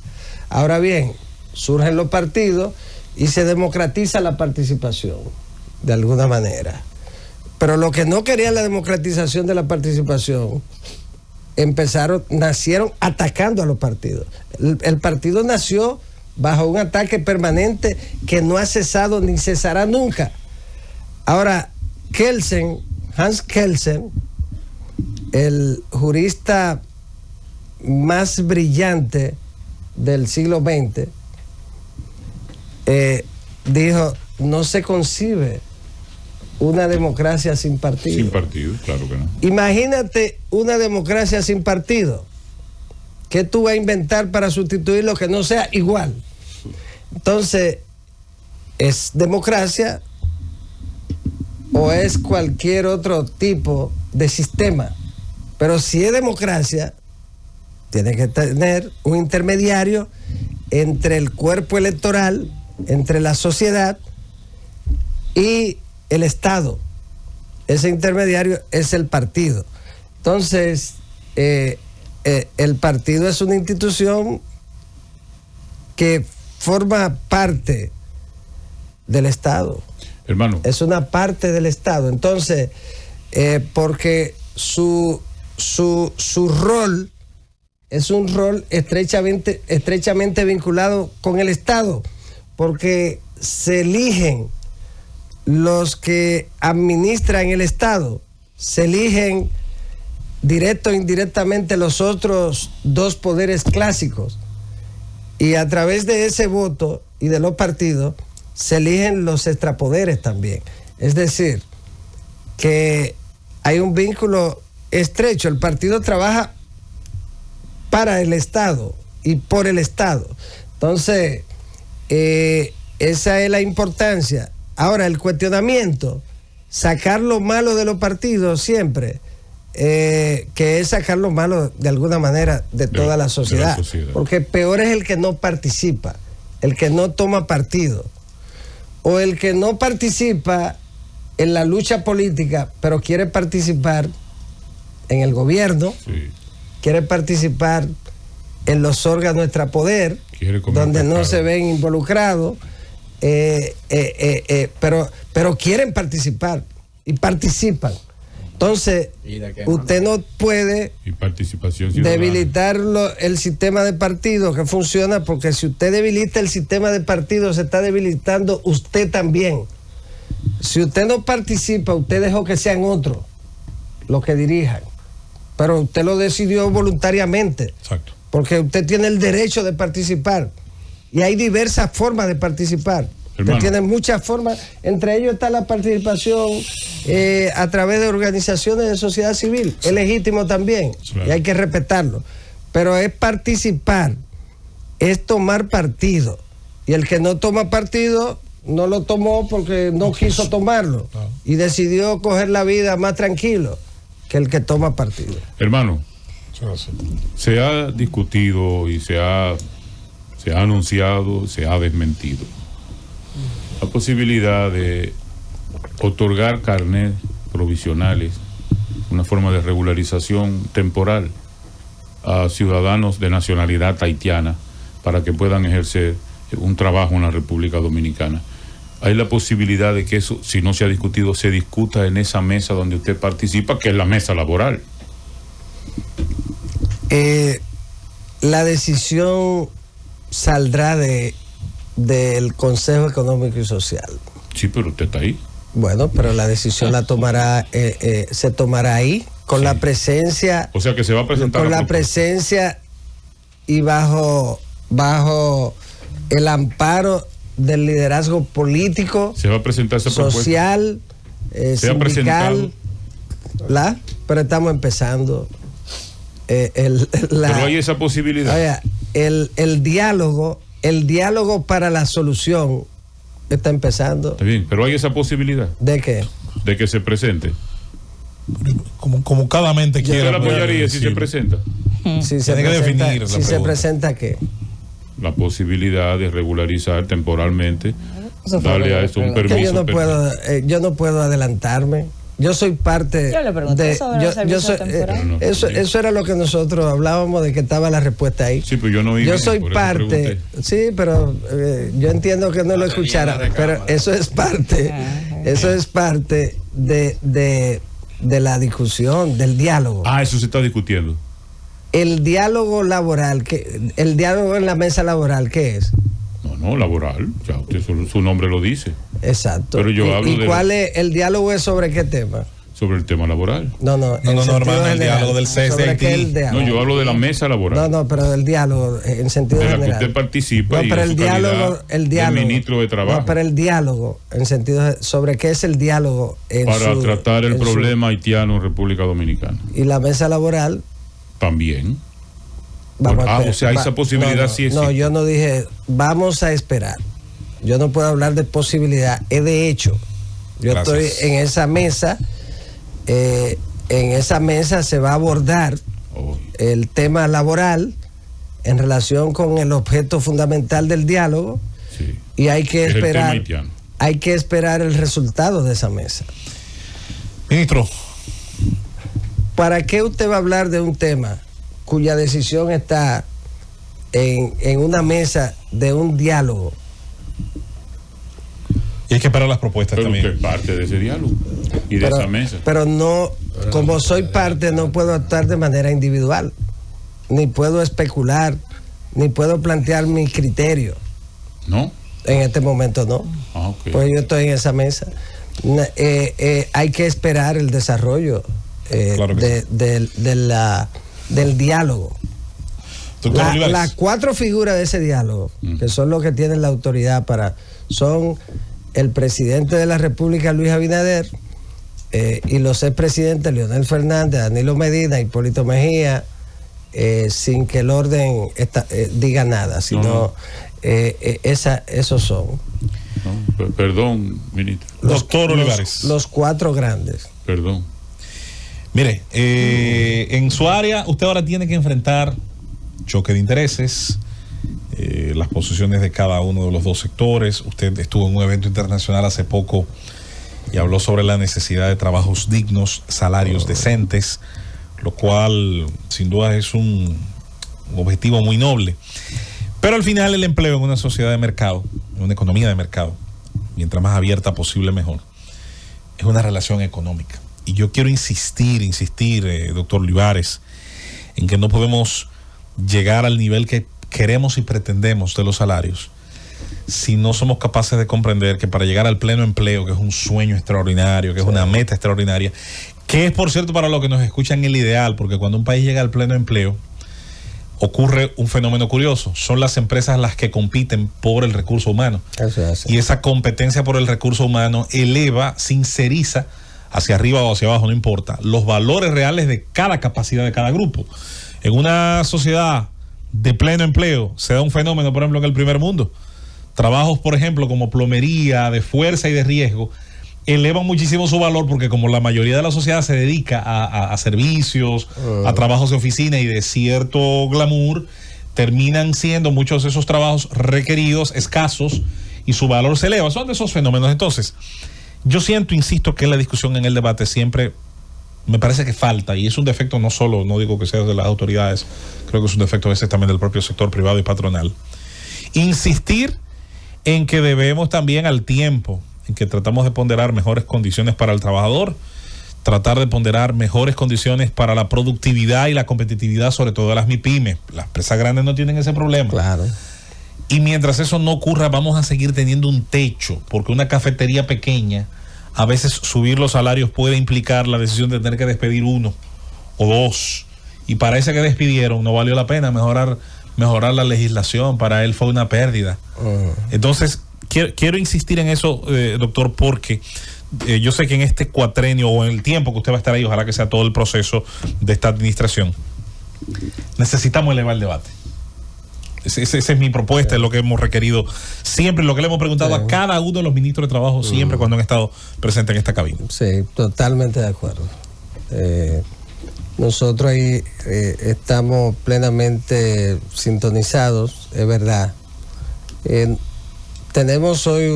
Speaker 2: Ahora bien, surgen los partidos y se democratiza la participación, de alguna manera. Pero los que no querían la democratización de la participación, nacieron atacando a los partidos. El partido nació bajo un ataque permanente que no ha cesado ni cesará nunca. Ahora, Hans Kelsen, el jurista más brillante del siglo XX, dijo, no se concibe una democracia sin partido.
Speaker 7: Sin partido, claro que no.
Speaker 2: Imagínate una democracia sin partido. ¿Qué tú vas a inventar para sustituir lo que no sea igual? Entonces, ¿es democracia o es cualquier otro tipo de sistema? Pero si es democracia, tiene que tener un intermediario entre el cuerpo electoral, entre la sociedad y el Estado. Ese intermediario es el partido. Entonces, el partido es una institución que forma parte del Estado.
Speaker 7: Hermano.
Speaker 2: Es una parte del Estado. Entonces, porque su rol es un rol estrechamente vinculado con el Estado, porque se eligen los que administran el Estado, se eligen directo e indirectamente los otros dos poderes clásicos, y a través de ese voto y de los partidos se eligen los extrapoderes también. Es decir, que hay un vínculo estrecho. El partido trabaja para el Estado y por el Estado. Entonces, esa es la importancia. Ahora, el cuestionamiento, sacar lo malo de los partidos siempre, que es sacar lo malo de alguna manera de toda la sociedad. Porque peor es el que no participa, el que no toma partido, o el que no participa en la lucha política, pero quiere participar en el gobierno, sí, quiere participar en los órganos extrapoder, donde no se ven involucrados, pero quieren participar y participan. Entonces, usted no puede
Speaker 7: y participación ciudadana.
Speaker 2: debilitar el sistema de partido que funciona, porque si usted debilita el sistema de partido, se está debilitando usted también. Si usted no participa, usted dejó que sean otros los que dirijan, pero usted lo decidió voluntariamente.
Speaker 1: Exacto.
Speaker 2: Porque usted tiene el derecho de participar y hay diversas formas de participar. Usted tiene muchas formas, entre ellos está la participación a través de organizaciones de sociedad civil. Es legítimo también, claro, y hay que respetarlo. Pero es participar, es tomar partido. Y el que no toma partido, no lo tomó porque no quiso tomarlo. Y decidió coger la vida más tranquilo que el que toma partido.
Speaker 7: Hermano, se ha discutido y se ha anunciado, se ha desmentido la posibilidad de otorgar carnet provisionales, una forma de regularización temporal a ciudadanos de nacionalidad haitiana para que puedan ejercer un trabajo en la República Dominicana. Hay la posibilidad de que eso, si no se ha discutido, se discuta en esa mesa donde usted participa, que es la mesa laboral.
Speaker 2: La decisión saldrá del Consejo Económico y Social.
Speaker 7: Sí, pero usted está ahí.
Speaker 2: Bueno, pero la decisión la tomará, se tomará ahí, con la presencia.
Speaker 7: O sea que se va a presentar.
Speaker 2: Con la presencia y bajo el amparo del liderazgo político.
Speaker 7: Se va a presentar esa
Speaker 2: social, sindical. Pero estamos empezando.
Speaker 7: Pero hay esa posibilidad.
Speaker 2: Oiga, el diálogo para la solución está empezando.
Speaker 7: Está bien, pero hay esa posibilidad.
Speaker 2: ¿De qué?
Speaker 7: De que se presente.
Speaker 1: Como cada mente quiera.
Speaker 7: ¿Usted la apoyaría si se presenta?
Speaker 2: Si se presenta, definir si se presenta, ¿qué?
Speaker 7: La posibilidad de regularizar temporalmente, darle a esto un permiso.
Speaker 2: Yo no puedo adelantarme. Yo soy parte
Speaker 6: yo le pregunté sobre el servicio temporal.
Speaker 2: Eso era lo que nosotros hablábamos, de que estaba la respuesta ahí.
Speaker 7: Sí, pero yo no
Speaker 2: Yo soy parte. Sí, pero yo entiendo que no lo escuchara, pero eso es parte. Eso es parte de la discusión, del diálogo.
Speaker 7: Eso se está discutiendo.
Speaker 2: El diálogo laboral, el diálogo en la mesa laboral, ¿qué es?
Speaker 7: No, laboral, ya usted su nombre lo dice.
Speaker 2: Exacto.
Speaker 7: Pero yo hablo
Speaker 2: ¿Y cuál es el diálogo? ¿Es sobre qué tema?
Speaker 7: Sobre el tema laboral.
Speaker 2: No,
Speaker 1: hermano, el diálogo del CSIT.
Speaker 7: No, yo hablo de la mesa laboral.
Speaker 2: No, pero del diálogo en sentido general.
Speaker 7: De la que usted participa.
Speaker 2: No, pero el diálogo,
Speaker 7: del ministro de Trabajo.
Speaker 2: No, pero el diálogo en sentido sobre qué es el diálogo
Speaker 7: para tratar el problema haitiano en República Dominicana.
Speaker 2: Y la mesa laboral
Speaker 7: también. O sea, esa posibilidad sí existe.
Speaker 2: No, yo no dije vamos a esperar. Yo no puedo hablar de posibilidad, es de hecho. Yo estoy en esa mesa. En esa mesa se va a abordar el tema laboral en relación con el objeto fundamental del diálogo.
Speaker 7: Sí.
Speaker 2: Y hay que esperar el resultado de esa mesa.
Speaker 1: Ministro,
Speaker 2: ¿para qué usted va a hablar de un tema cuya decisión está en una mesa de un diálogo?
Speaker 1: Y hay que esperar las propuestas también.
Speaker 7: Usted es parte de ese diálogo y de esa mesa.
Speaker 2: Pero no, como soy parte, no puedo actuar de manera individual, ni puedo especular, ni puedo plantear mi criterio.
Speaker 7: ¿No?
Speaker 2: En este momento no.
Speaker 7: Okay.
Speaker 2: Pues yo estoy en esa mesa. Hay que esperar el desarrollo
Speaker 1: claro
Speaker 2: del diálogo. Las 4 figuras de ese diálogo, que son los que tienen la autoridad son el presidente de la República, Luis Abinader, y los expresidentes Leonel Fernández, Danilo Medina, Hipólito Mejía, sin que el orden diga nada, sino esos son.
Speaker 7: Perdón, ministro.
Speaker 1: Doctor Olivares.
Speaker 2: Los 4 grandes.
Speaker 7: Perdón.
Speaker 1: Mire, en su área usted ahora tiene que enfrentar choque de intereses, las posiciones de cada uno de los 2 sectores. Usted estuvo en un evento internacional hace poco y habló sobre la necesidad de trabajos dignos, salarios decentes, lo cual sin duda es un objetivo muy noble. Pero al final el empleo en una sociedad de mercado, en una economía de mercado, mientras más abierta posible mejor, es una relación económica. y yo quiero insistir, doctor Olivares, en que no podemos llegar al nivel que queremos y pretendemos de los salarios si no somos capaces de comprender que para llegar al pleno empleo, que es un sueño extraordinario, que es una meta extraordinaria, que es, por cierto, para los que nos escuchan el ideal, porque cuando un país llega al pleno empleo, ocurre un fenómeno curioso. Son las empresas las que compiten por el recurso humano.
Speaker 2: Eso es así.
Speaker 1: Y esa competencia por el recurso humano eleva, sinceriza, hacia arriba o hacia abajo, no importa, los valores reales de cada capacidad de cada grupo. En una sociedad de pleno empleo se da un fenómeno, por ejemplo, en el primer mundo. Trabajos, por ejemplo, como plomería, de fuerza y de riesgo, elevan muchísimo su valor porque como la mayoría de la sociedad se dedica a servicios, a trabajos de oficina y de cierto glamour, terminan siendo muchos de esos trabajos requeridos, escasos, y su valor se eleva. Son de esos fenómenos. Entonces, yo insisto, que la discusión en el debate siempre me parece que falta, y es un defecto no solo, no digo que sea de las autoridades, creo que es un defecto a veces también del propio sector privado y patronal. Insistir en que debemos también al tiempo en que tratamos de ponderar mejores condiciones para el trabajador, tratar de ponderar mejores condiciones para la productividad y la competitividad, sobre todo de las MIPYMES. Las empresas grandes no tienen ese problema.
Speaker 2: Claro.
Speaker 1: Y mientras eso no ocurra, vamos a seguir teniendo un techo, porque una cafetería pequeña, a veces subir los salarios puede implicar la decisión de tener que despedir uno o dos. Y para ese que despidieron no valió la pena mejorar la legislación, para él fue una pérdida. Entonces, quiero insistir en eso, doctor, porque yo sé que en este cuatrenio o en el tiempo que usted va a estar ahí, ojalá que sea todo el proceso de esta administración, necesitamos elevar el debate. Esa es mi propuesta, es lo que hemos requerido siempre, lo que le hemos preguntado a cada uno de los ministros de trabajo siempre cuando han estado presentes en esta cabina.
Speaker 2: Sí, totalmente de acuerdo. Nosotros ahí estamos plenamente sintonizados, es verdad. Tenemos hoy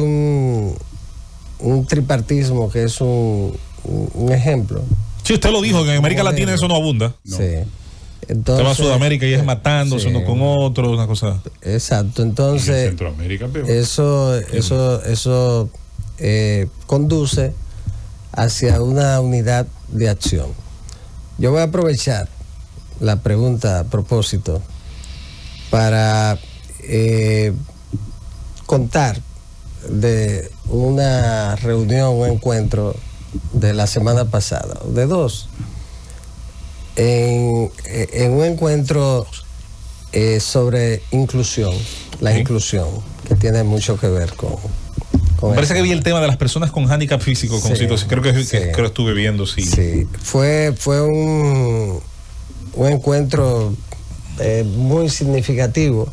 Speaker 2: un tripartismo que es un ejemplo.
Speaker 1: Sí, usted lo dijo, que en América Latina eso no abunda.
Speaker 2: No. Sí. Entonces,
Speaker 1: usted va a Sudamérica y es matándose uno con otro, una cosa.
Speaker 2: Exacto, entonces
Speaker 7: en Centroamérica peor.
Speaker 2: Eso conduce hacia una unidad de acción. Yo voy a aprovechar la pregunta a propósito para contar de una reunión, un encuentro de la semana pasada, de dos. En un encuentro sobre inclusión, la inclusión, que tiene mucho que ver con
Speaker 1: me parece que vi el tema de las personas con hándicap físico, con situación, creo que estuve viendo, sí.
Speaker 2: Sí, fue un encuentro muy significativo.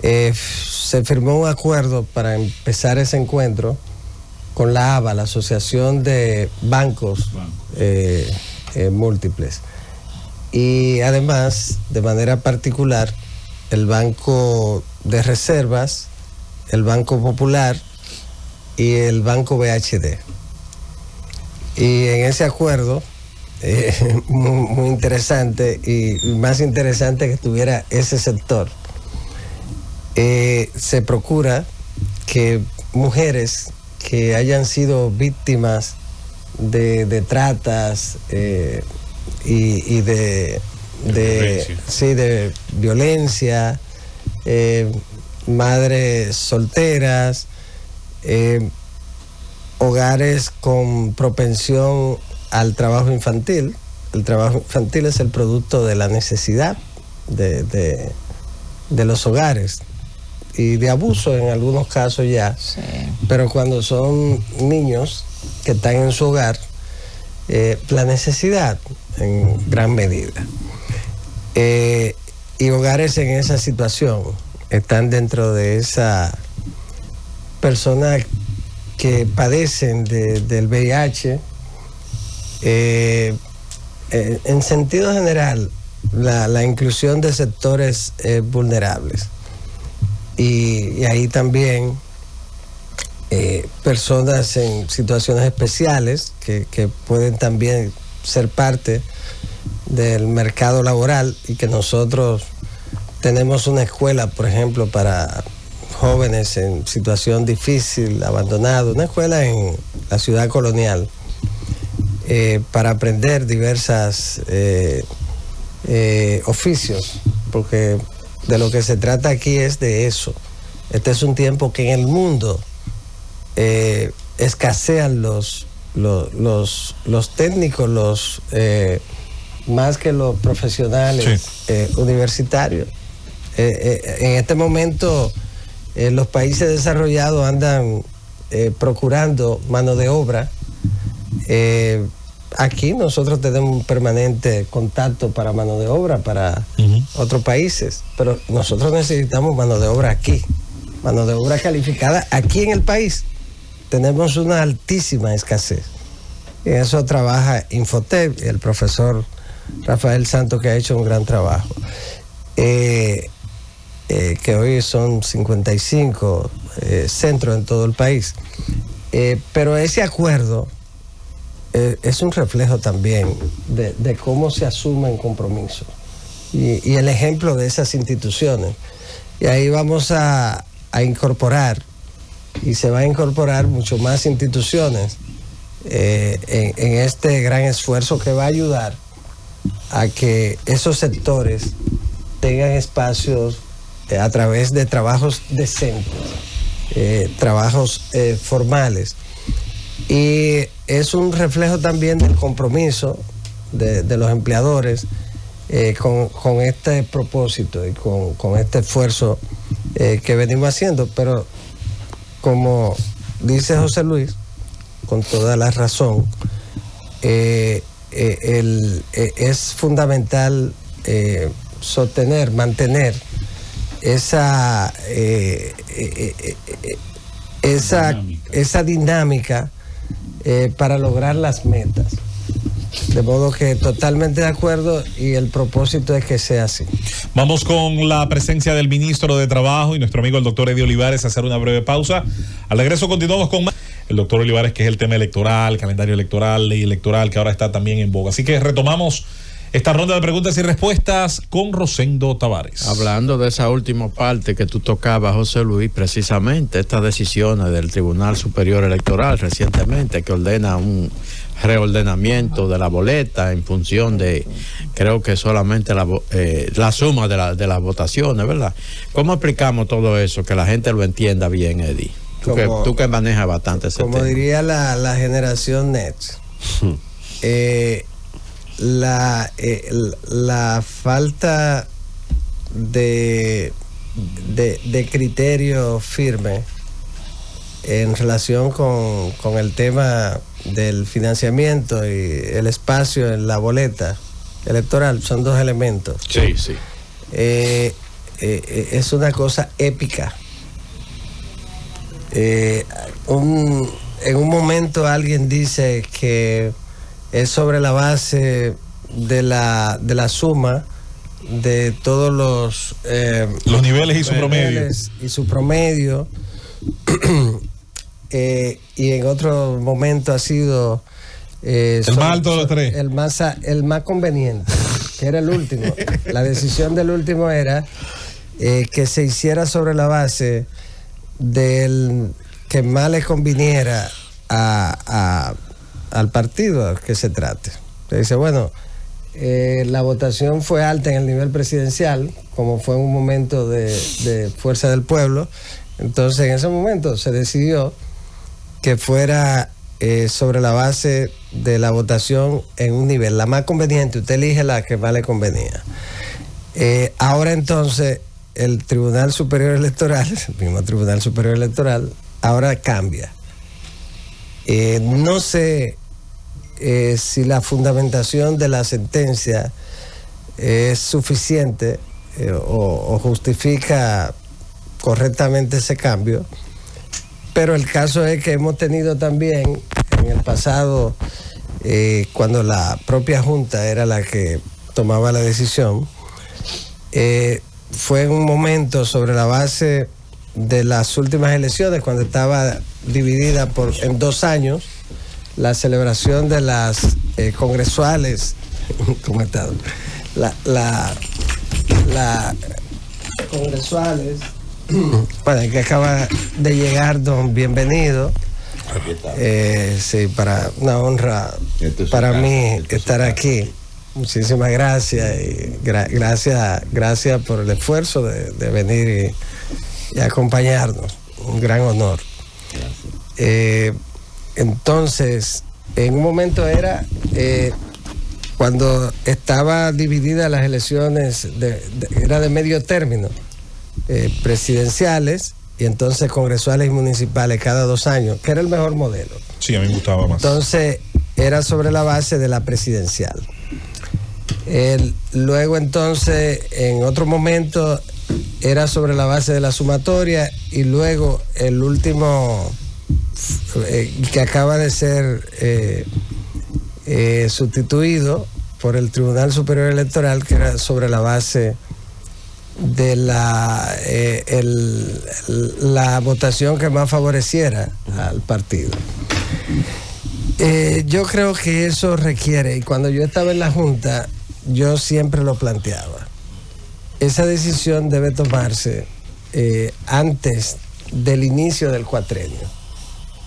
Speaker 2: Se firmó un acuerdo para empezar ese encuentro con la ABA, la Asociación de Bancos Múltiples. Y además, de manera particular, el Banco de Reservas, el Banco Popular y el Banco BHD. Y en ese acuerdo, muy interesante, y más interesante que estuviera ese sector, se procura que mujeres que hayan sido víctimas de tratas y de violencia, madres solteras, hogares con propensión al trabajo infantil. El trabajo infantil es el producto de la necesidad de los hogares y de abuso en algunos casos ya, sí. Pero cuando son niños que están en su hogar, la necesidad en gran medida. Y hogares en esa situación están dentro de esa persona que padecen del VIH. En sentido general, la inclusión de sectores vulnerables. Y ahí también personas en situaciones especiales que pueden también ser parte del mercado laboral, y que nosotros tenemos una escuela, por ejemplo, para jóvenes en situación difícil, abandonados, una escuela en la ciudad colonial, para aprender diversas oficios, porque de lo que se trata aquí es de eso. Este es un tiempo que en el mundo escasean los técnicos, más que los profesionales universitarios. En este momento los países desarrollados andan procurando mano de obra. Aquí nosotros tenemos un permanente contacto para mano de obra para otros países, pero nosotros necesitamos mano de obra aquí, mano de obra calificada aquí en el país. Tenemos una altísima escasez. En eso trabaja Infotep, el profesor Rafael Santos, que ha hecho un gran trabajo. Que hoy son 55 centros en todo el país. Pero ese acuerdo es un reflejo también de cómo se asumen compromisos y el ejemplo de esas instituciones. Y ahí vamos a incorporar, y se va a incorporar mucho más instituciones en este gran esfuerzo que va a ayudar a que esos sectores tengan espacios a través de trabajos decentes, trabajos formales. Y es un reflejo también del compromiso de los empleadores con este propósito y con este esfuerzo que venimos haciendo. Pero como dice José Luis, con toda la razón, es fundamental mantener esa dinámica para lograr las metas. De modo que totalmente de acuerdo, y el propósito es que sea así.
Speaker 1: Vamos con la presencia del ministro de Trabajo y nuestro amigo el doctor Eddie Olivares a hacer una breve pausa. Al regreso continuamos con más. El doctor Olivares, que es el tema electoral, calendario electoral, ley electoral, que ahora está también en boga. Así que retomamos esta ronda de preguntas y respuestas con Rosendo Tavares.
Speaker 4: Hablando de esa última parte que tú tocabas, José Luis, precisamente estas decisiones del Tribunal Superior Electoral recientemente, que ordena un reordenamiento de la boleta en función de, creo que solamente la suma de las votaciones, ¿verdad? ¿Cómo explicamos todo eso? Que la gente lo entienda bien, Eddie. Tú que manejas bastante ese tema.
Speaker 2: Como diría la generación Nets, la falta de criterio firme en relación con el tema del financiamiento y el espacio en la boleta electoral son dos elementos.
Speaker 4: Sí, sí.
Speaker 2: Es una cosa épica. En un momento alguien dice que es sobre la base de la suma de todos los
Speaker 1: niveles y su promedio.
Speaker 2: Y su promedio. Y en otro momento ha sido
Speaker 1: el más alto de los tres.
Speaker 2: El más conveniente, que era el último. La decisión del último era que se hiciera sobre la base del que más le conviniera al partido al que se trate. Se dice, bueno, la votación fue alta en el nivel presidencial, como fue en un momento de fuerza del pueblo. Entonces, en ese momento se decidió que fuera sobre la base de la votación en un nivel, la más conveniente. Usted elige la que más le convenía. Ahora entonces, el Tribunal Superior Electoral, el mismo Tribunal Superior Electoral, ahora cambia. No sé si la fundamentación de la sentencia es suficiente o justifica correctamente ese cambio, pero el caso es que hemos tenido también en el pasado, cuando la propia Junta era la que tomaba la decisión, fue en un momento sobre la base de las últimas elecciones, cuando estaba dividida en 2 años la celebración de las congresuales. ¿Cómo está? La congresuales. Bueno, que acaba de llegar don Bienvenido. Sí, para una honra para mí estar aquí. Muchísimas gracias y gracias por el esfuerzo de venir y acompañarnos. Un gran honor. Entonces, en un momento era cuando estaba dividida las elecciones, era de medio término, presidenciales y entonces congresuales y municipales cada 2 años, que era el mejor modelo.
Speaker 1: Sí, a mí me gustaba más.
Speaker 2: Entonces, era sobre la base de la presidencial. Luego entonces, en otro momento, era sobre la base de la sumatoria y luego el último que acaba de ser sustituido por el Tribunal Superior Electoral, que era sobre la base de la votación que más favoreciera al partido. Yo creo que eso requiere, y cuando yo estaba en la Junta, yo siempre lo planteaba, esa decisión debe tomarse antes del inicio del cuatrenio,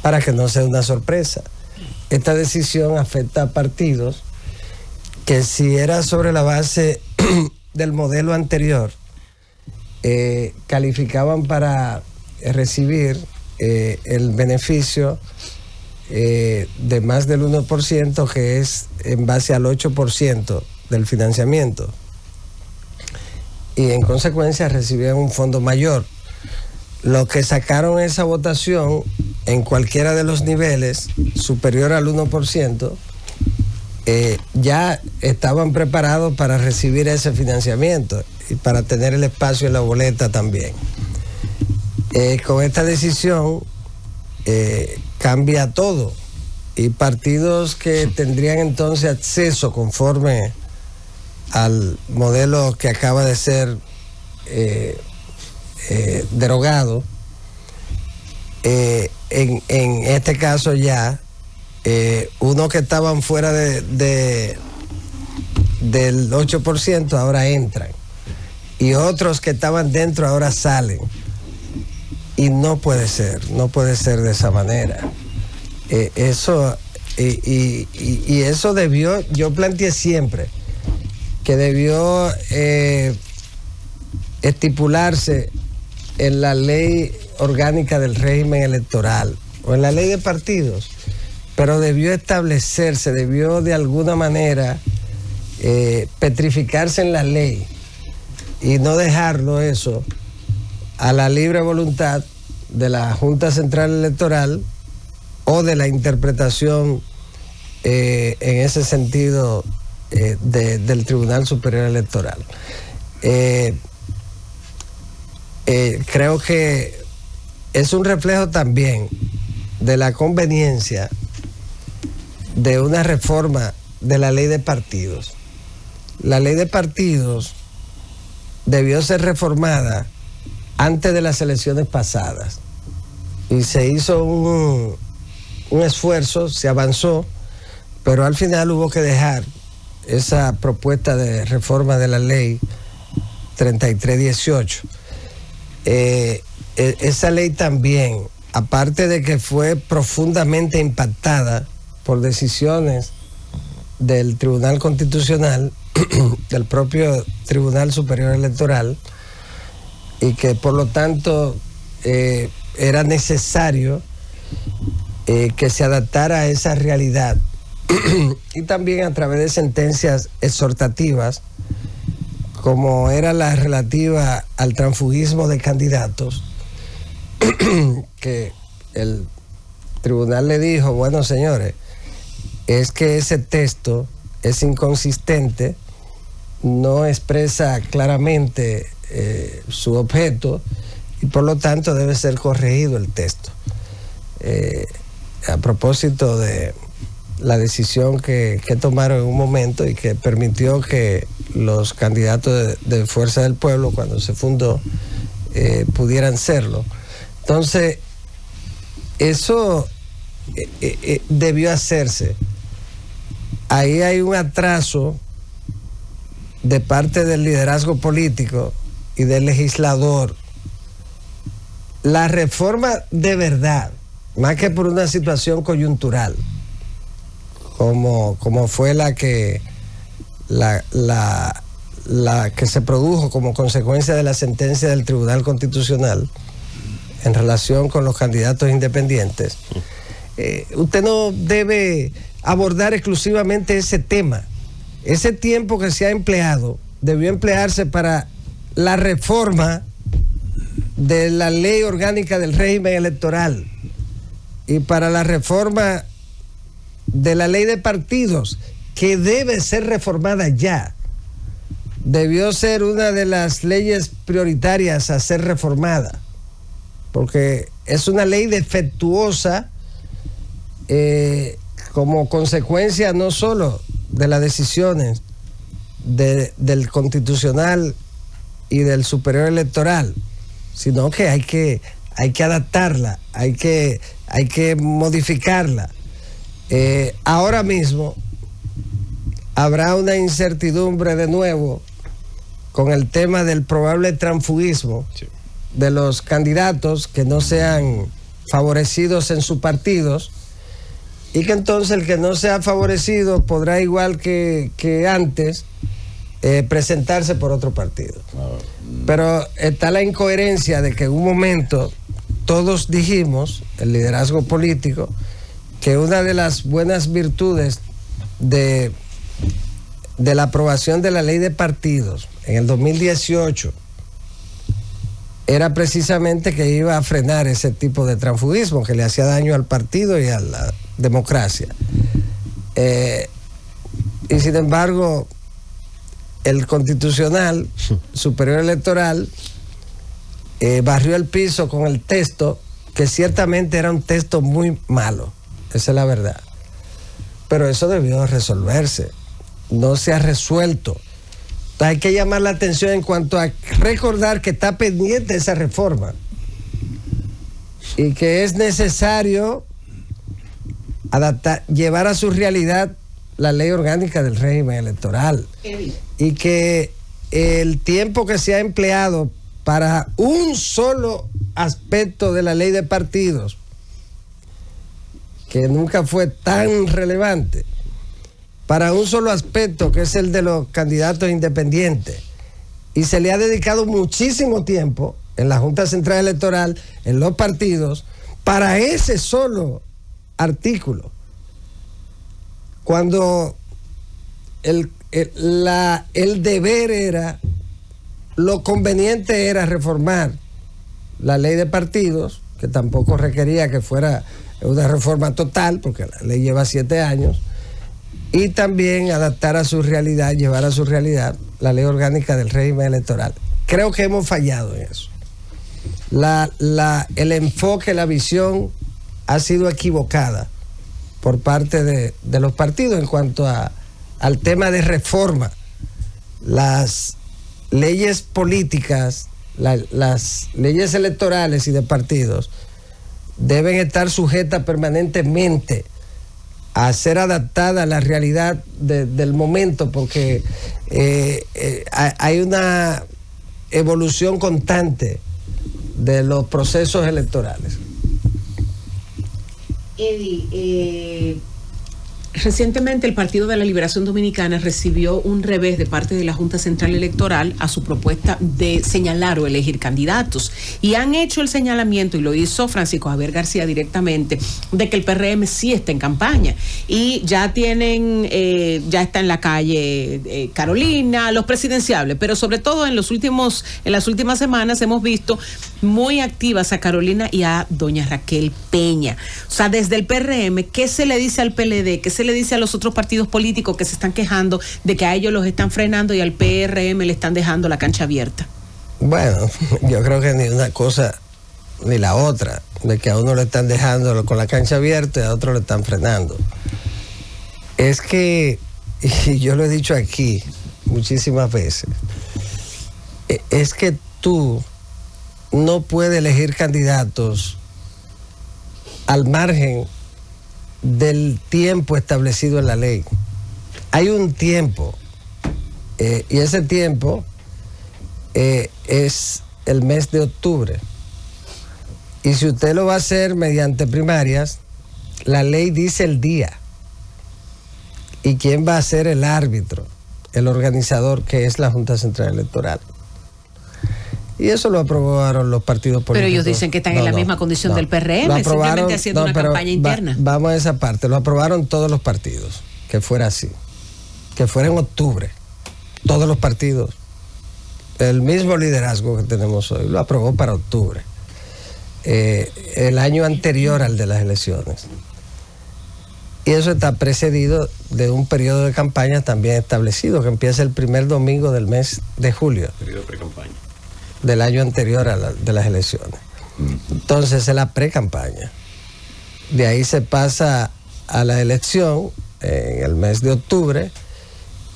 Speaker 2: para que no sea una sorpresa. Esta decisión afecta a partidos que, si era sobre la base del modelo anterior, calificaban para recibir el beneficio de más del 1%, que es en base al 8% del financiamiento, y en consecuencia recibían un fondo mayor. Los que sacaron esa votación en cualquiera de los niveles superior al 1%, ya estaban preparados para recibir ese financiamiento y para tener el espacio en la boleta también. Con esta decisión cambia todo, y partidos que tendrían entonces acceso conforme al modelo que acaba de ser derogado, en este caso ya, unos que estaban fuera del 8% ahora entran, y otros que estaban dentro ahora salen, y no puede ser de esa manera. Eso debió, yo planteé siempre que debió estipularse en la ley orgánica del régimen electoral o en la ley de partidos, pero debió establecerse, debió de alguna manera petrificarse en la ley y no dejarlo eso a la libre voluntad de la Junta Central Electoral o de la interpretación en ese sentido del Tribunal Superior Electoral. Creo que es un reflejo también de la conveniencia de una reforma de la ley de partidos. La ley de partidos debió ser reformada antes de las elecciones pasadas, y se hizo un esfuerzo, se avanzó, pero al final hubo que dejar esa propuesta de reforma de la ley 3318. Esa ley también, aparte de que fue profundamente impactada por decisiones del Tribunal Constitucional, del propio Tribunal Superior Electoral, y que por lo tanto era necesario que se adaptara a esa realidad, y también a través de sentencias exhortativas, como era la relativa al transfugismo de candidatos, que el tribunal le dijo, bueno, señores, es que ese texto es inconsistente, no expresa claramente su objeto, y por lo tanto debe ser corregido el texto. A propósito de la decisión que tomaron en un momento y que permitió que los candidatos de Fuerza del Pueblo, cuando se fundó, pudieran serlo. Entonces, eso debió hacerse. Ahí hay un atraso de parte del liderazgo político y del legislador. La reforma de verdad, más que por una situación coyuntural, como fue la que se produjo como consecuencia de la sentencia del Tribunal Constitucional en relación con los candidatos independientes, usted no debe abordar exclusivamente ese tema. Ese tiempo que se ha empleado debió emplearse para la reforma de la ley orgánica del régimen electoral y para la reforma de la ley de partidos, que debe ser reformada ya. Debió ser una de las leyes prioritarias a ser reformada, porque es una ley defectuosa como consecuencia no solo de las decisiones del Constitucional y del Superior Electoral, sino que hay que adaptarla, hay que modificarla. Ahora mismo habrá una incertidumbre de nuevo con el tema del probable transfugismo de los candidatos que no sean favorecidos en sus partidos, y que entonces el que no sea favorecido podrá, igual que antes, presentarse por otro partido. Pero está la incoherencia de que en un momento todos dijimos, el liderazgo político, que una de las buenas virtudes de la aprobación de la ley de partidos en el 2018 era precisamente que iba a frenar ese tipo de transfugismo que le hacía daño al partido y a la democracia. Y sin embargo, el Constitucional Superior Electoral barrió el piso con el texto, que ciertamente era un texto muy malo, esa es la verdad. Pero eso debió resolverse, no se ha resuelto. Entonces hay que llamar la atención en cuanto a recordar que está pendiente esa reforma y que es necesario llevar a su realidad la ley orgánica del régimen electoral, y que el tiempo que se ha empleado para un solo aspecto de la ley de partidos, que nunca fue tan relevante, para un solo aspecto, que es el de los candidatos independientes, y se le ha dedicado muchísimo tiempo en la Junta Central Electoral, en los partidos, para ese solo artículo, cuando el deber era, lo conveniente era reformar la ley de partidos, que tampoco requería que fuera una reforma total, porque la ley lleva 7 años, y también adaptar a su realidad, llevar a su realidad la ley orgánica del régimen electoral. Creo que hemos fallado en eso. El enfoque, la visión ha sido equivocada por parte de los partidos en cuanto al tema de reforma. Las leyes políticas, las leyes electorales y de partidos deben estar sujetas permanentemente a ser adaptadas a la realidad del momento, porque hay una evolución constante de los procesos electorales.
Speaker 5: Eddie, recientemente el Partido de la Liberación Dominicana recibió un revés de parte de la Junta Central Electoral a su propuesta de señalar o elegir candidatos, y han hecho el señalamiento, y lo hizo Francisco Javier García directamente, de que el PRM sí está en campaña y ya tienen, ya está en la calle Carolina, los presidenciables, pero sobre todo en las últimas semanas hemos visto muy activas a Carolina y a doña Raquel Peña. O sea, desde el PRM, ¿qué se le dice al PLD? ¿Qué se le dice a los otros partidos políticos que se están quejando de que a ellos los están frenando y al PRM le están dejando la cancha abierta?
Speaker 2: Bueno, yo creo que ni una cosa ni la otra, de que a uno le están dejando con la cancha abierta y a otro le están frenando. Es que, y yo lo he dicho aquí muchísimas veces, es que tú no puedes elegir candidatos al margen del tiempo establecido en la ley. Hay un tiempo, y ese tiempo es el mes de octubre. Y si usted lo va a hacer mediante primarias, la ley dice el día. y quién va a ser el árbitro, el organizador, que es la Junta Central Electoral. Y eso lo aprobaron los partidos políticos.
Speaker 5: Pero ellos dicen que están en la misma condición del PRM, simplemente haciendo una campaña interna.
Speaker 2: Vamos a esa parte, lo aprobaron todos los partidos, que fuera así, que fuera en octubre, todos los partidos. El mismo liderazgo que tenemos hoy lo aprobó para octubre, el año anterior al de las elecciones. Y eso está precedido de un periodo de campaña también establecido, que empieza el primer domingo del mes de julio.
Speaker 3: Periodo de pre-campaña.
Speaker 2: Del año anterior de las elecciones. Entonces es la pre-campaña. De ahí se pasa a la elección en el mes de octubre,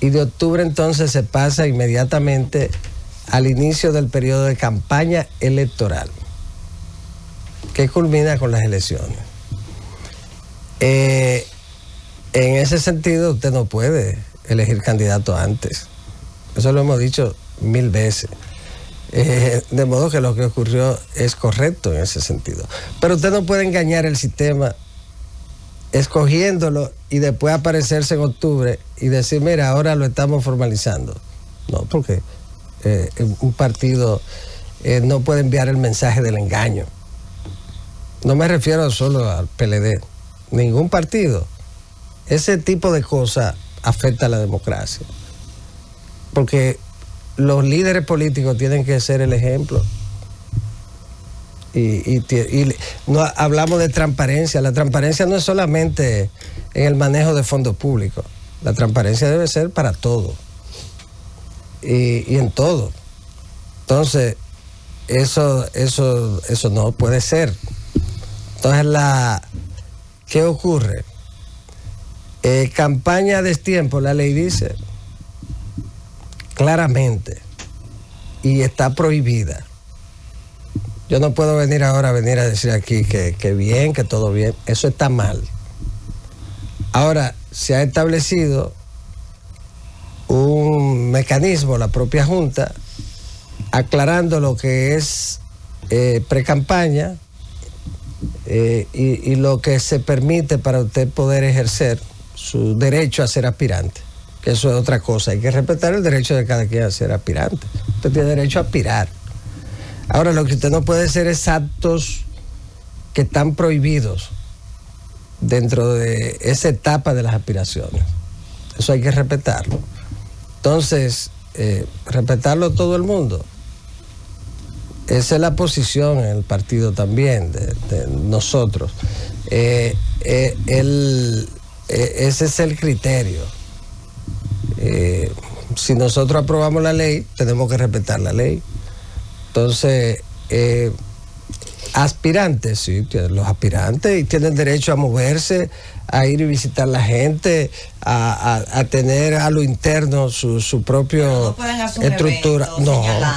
Speaker 2: y de octubre entonces se pasa inmediatamente al inicio del periodo de campaña electoral, que culmina con las elecciones. En ese sentido, usted no puede elegir candidato antes. Eso lo hemos dicho 1000 veces. De modo que lo que ocurrió es correcto en ese sentido. Pero usted no puede engañar el sistema escogiéndolo y después aparecerse en octubre y decir, mira, ahora lo estamos formalizando. No, porque un partido no puede enviar el mensaje del engaño. No me refiero solo al PLD, ningún partido. Ese tipo de cosas afecta a la democracia. Porque los líderes políticos tienen que ser el ejemplo. Y no hablamos de transparencia. La transparencia no es solamente en el manejo de fondos públicos. La transparencia debe ser para todo. Y en todo. Entonces, eso no puede ser. Entonces, ¿qué ocurre? Campaña a destiempo, la ley dice claramente, y está prohibida. Yo no puedo venir a decir aquí que bien, que todo bien. Eso está mal. Ahora, se ha establecido un mecanismo, la propia Junta, aclarando lo que es pre-campaña y lo que se permite para usted poder ejercer su derecho a ser aspirante, que eso es otra cosa. Hay que respetar el derecho de cada quien a ser aspirante. Usted tiene derecho a aspirar. Ahora, lo que usted no puede hacer es actos que están prohibidos dentro de esa etapa de las aspiraciones. Eso hay que respetarlo. Entonces, respetarlo todo el mundo. Esa es la posición en el partido también de nosotros. Ese es el criterio. Si nosotros aprobamos la ley, tenemos que respetar la ley. Entonces, aspirantes, sí, los aspirantes tienen derecho a moverse, a ir y visitar la gente, a tener a lo interno su propio estructura.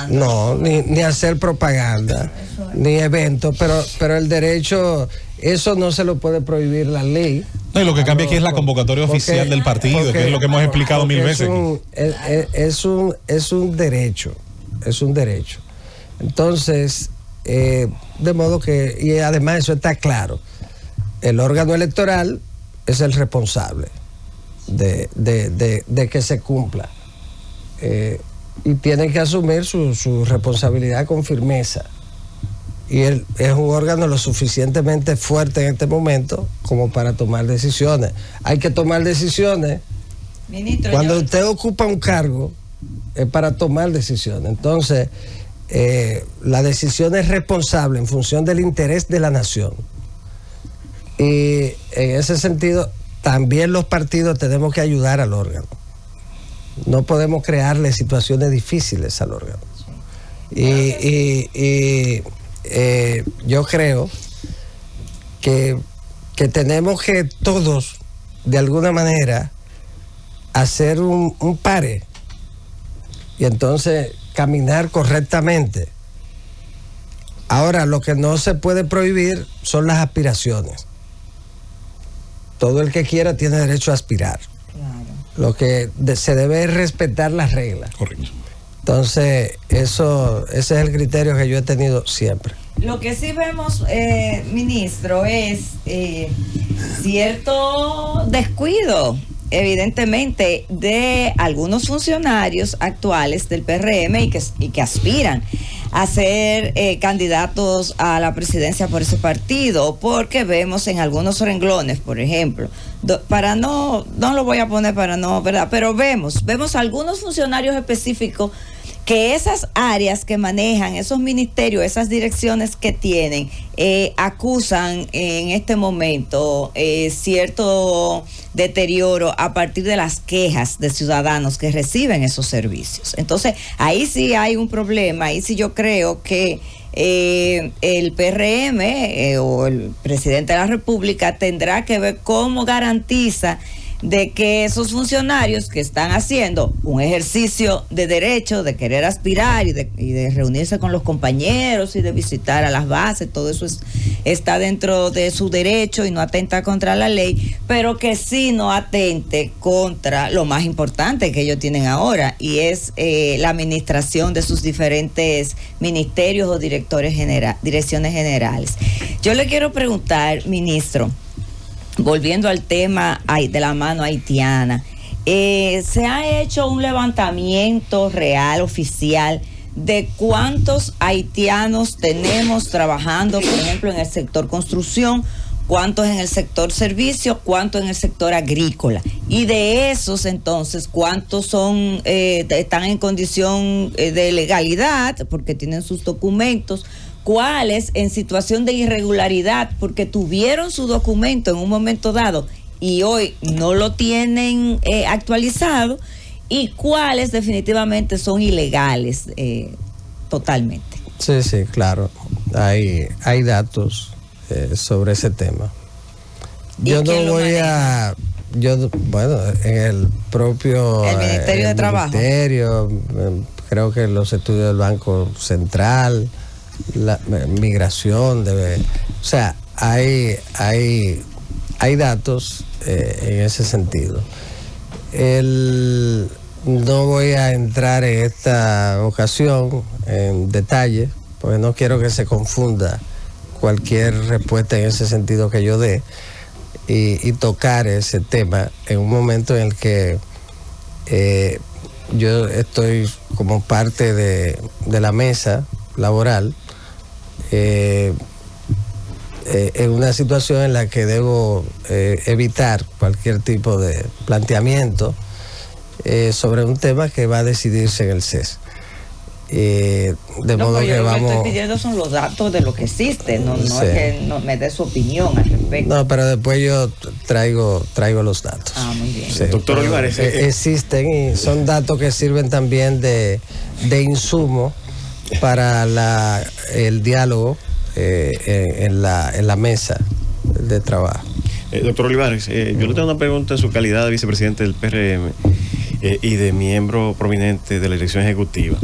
Speaker 2: No, ni hacer propaganda, ni eventos, pero el derecho, eso no se lo puede prohibir la ley.
Speaker 1: No, y lo que cambia aquí es la convocatoria oficial del partido, que es lo que hemos explicado 1000 veces.
Speaker 2: Es un derecho. Entonces, de modo que, y además eso está claro, el órgano electoral es el responsable de que se cumpla, y tiene que asumir su responsabilidad con firmeza, y él es un órgano lo suficientemente fuerte en este momento como para tomar decisiones. Hay que tomar decisiones. Ministro, cuando usted ocupa un cargo es para tomar decisiones. Entonces, la decisión es responsable en función del interés de la nación. Y en ese sentido, también los partidos tenemos que ayudar al órgano. No podemos crearle situaciones difíciles al órgano. Yo creo que tenemos que todos, de alguna manera, hacer un pare. Y entonces caminar correctamente. Ahora, lo que no se puede prohibir son las aspiraciones. Todo el que quiera tiene derecho a aspirar. Claro. Lo que se debe es respetar las reglas.
Speaker 1: Correcto.
Speaker 2: Entonces, ese es el criterio que yo he tenido siempre.
Speaker 6: Lo que sí vemos, ministro, es cierto descuido evidentemente de algunos funcionarios actuales del PRM y que aspiran a ser candidatos a la presidencia por ese partido, porque vemos en algunos renglones, por ejemplo, no lo voy a poner para no, ¿verdad? Pero vemos algunos funcionarios específicos que esas áreas que manejan, esos ministerios, esas direcciones que tienen, acusan en este momento cierto deterioro a partir de las quejas de ciudadanos que reciben esos servicios. Entonces, ahí sí hay un problema, ahí sí yo creo que el PRM o el presidente de la República tendrá que ver cómo garantiza de que esos funcionarios que están haciendo un ejercicio de derecho, de querer aspirar y de reunirse con los compañeros y de visitar a las bases, todo eso está dentro de su derecho y no atenta contra la ley, pero que sí no atente contra lo más importante que ellos tienen ahora, y es la administración de sus diferentes ministerios o direcciones generales. Yo le quiero preguntar, ministro, volviendo al tema de la mano haitiana, ¿se ha hecho un levantamiento real, oficial, de cuántos haitianos tenemos trabajando, por ejemplo, en el sector construcción, cuántos en el sector servicio, cuántos en el sector agrícola? Y de esos, entonces, ¿cuántos están en condición de legalidad porque tienen sus documentos? ¿Cuáles en situación de irregularidad porque tuvieron su documento en un momento dado y hoy no lo tienen actualizado? ¿Y cuáles definitivamente son ilegales totalmente?
Speaker 2: Sí, claro. Hay datos sobre ese tema. Yo no voy a... bueno, en el propio...
Speaker 6: El Ministerio de Trabajo.
Speaker 2: Creo que los estudios del Banco Central... la migración o sea, hay datos en ese sentido. No voy a entrar en esta ocasión en detalle porque no quiero que se confunda cualquier respuesta en ese sentido que yo dé y tocar ese tema en un momento en el que yo estoy como parte de la mesa laboral en una situación en la que debo evitar cualquier tipo de planteamiento sobre un tema que va a decidirse en el CES. Modo que
Speaker 6: lo
Speaker 2: vamos...
Speaker 6: que estoy pidiendo son los datos de lo que existe, no es que no me dé su opinión al respecto.
Speaker 2: No, pero después yo traigo los datos.
Speaker 6: Muy bien.
Speaker 2: Sí,
Speaker 3: Doctor Olivares,
Speaker 2: existen y son datos que sirven también de insumo para el diálogo en la mesa de trabajo.
Speaker 3: Doctor Olivares, yo le tengo una pregunta en su calidad de vicepresidente del PRM y de miembro prominente de la dirección ejecutiva.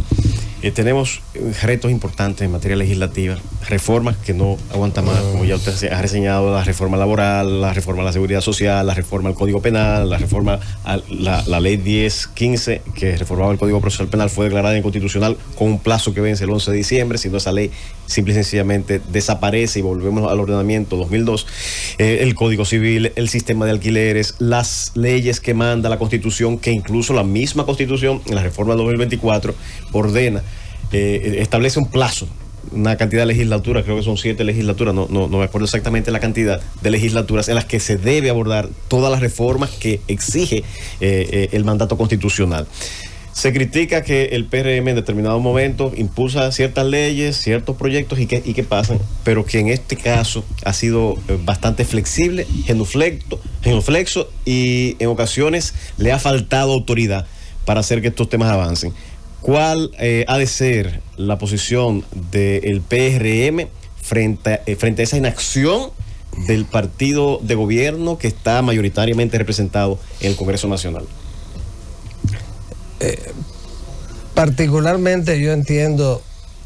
Speaker 3: Tenemos retos importantes en materia legislativa, reformas que no aguantan más, como ya usted ha reseñado, la reforma laboral, la reforma a la seguridad social, la reforma al Código Penal, la reforma a la ley 1015, que reformaba el Código Procesal Penal, fue declarada inconstitucional con un plazo que vence el 11 de diciembre, siendo esa ley simple y sencillamente desaparece y volvemos al ordenamiento 2002, el Código Civil, el sistema de alquileres, las leyes que manda la Constitución, que incluso la misma Constitución, en la reforma del 2024, ordena, establece un plazo, una cantidad de legislaturas, creo que son 7 legislaturas, no me acuerdo exactamente la cantidad de legislaturas en las que se debe abordar todas las reformas que exige el mandato constitucional. Se critica que el PRM en determinados momentos impulsa ciertas leyes, ciertos proyectos y que pasan, pero que en este caso ha sido bastante flexible, genuflexo y en ocasiones le ha faltado autoridad para hacer que estos temas avancen. ¿Cuál ha de ser la posición del PRM frente a esa inacción del partido de gobierno que está mayoritariamente representado en el Congreso Nacional?
Speaker 2: Particularmente yo entiendo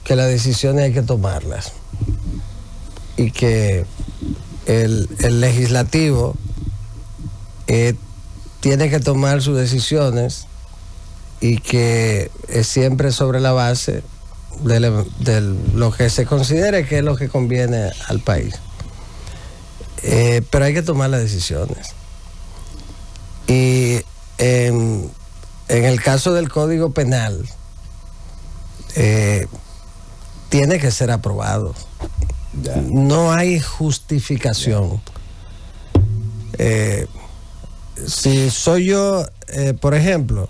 Speaker 2: que las decisiones hay que tomarlas y que el legislativo tiene que tomar sus decisiones y que es siempre sobre la base de lo que se considere que es lo que conviene al país. Pero hay que tomar las decisiones. Y en el caso del Código Penal, tiene que ser aprobado. No hay justificación. Si soy yo, por ejemplo,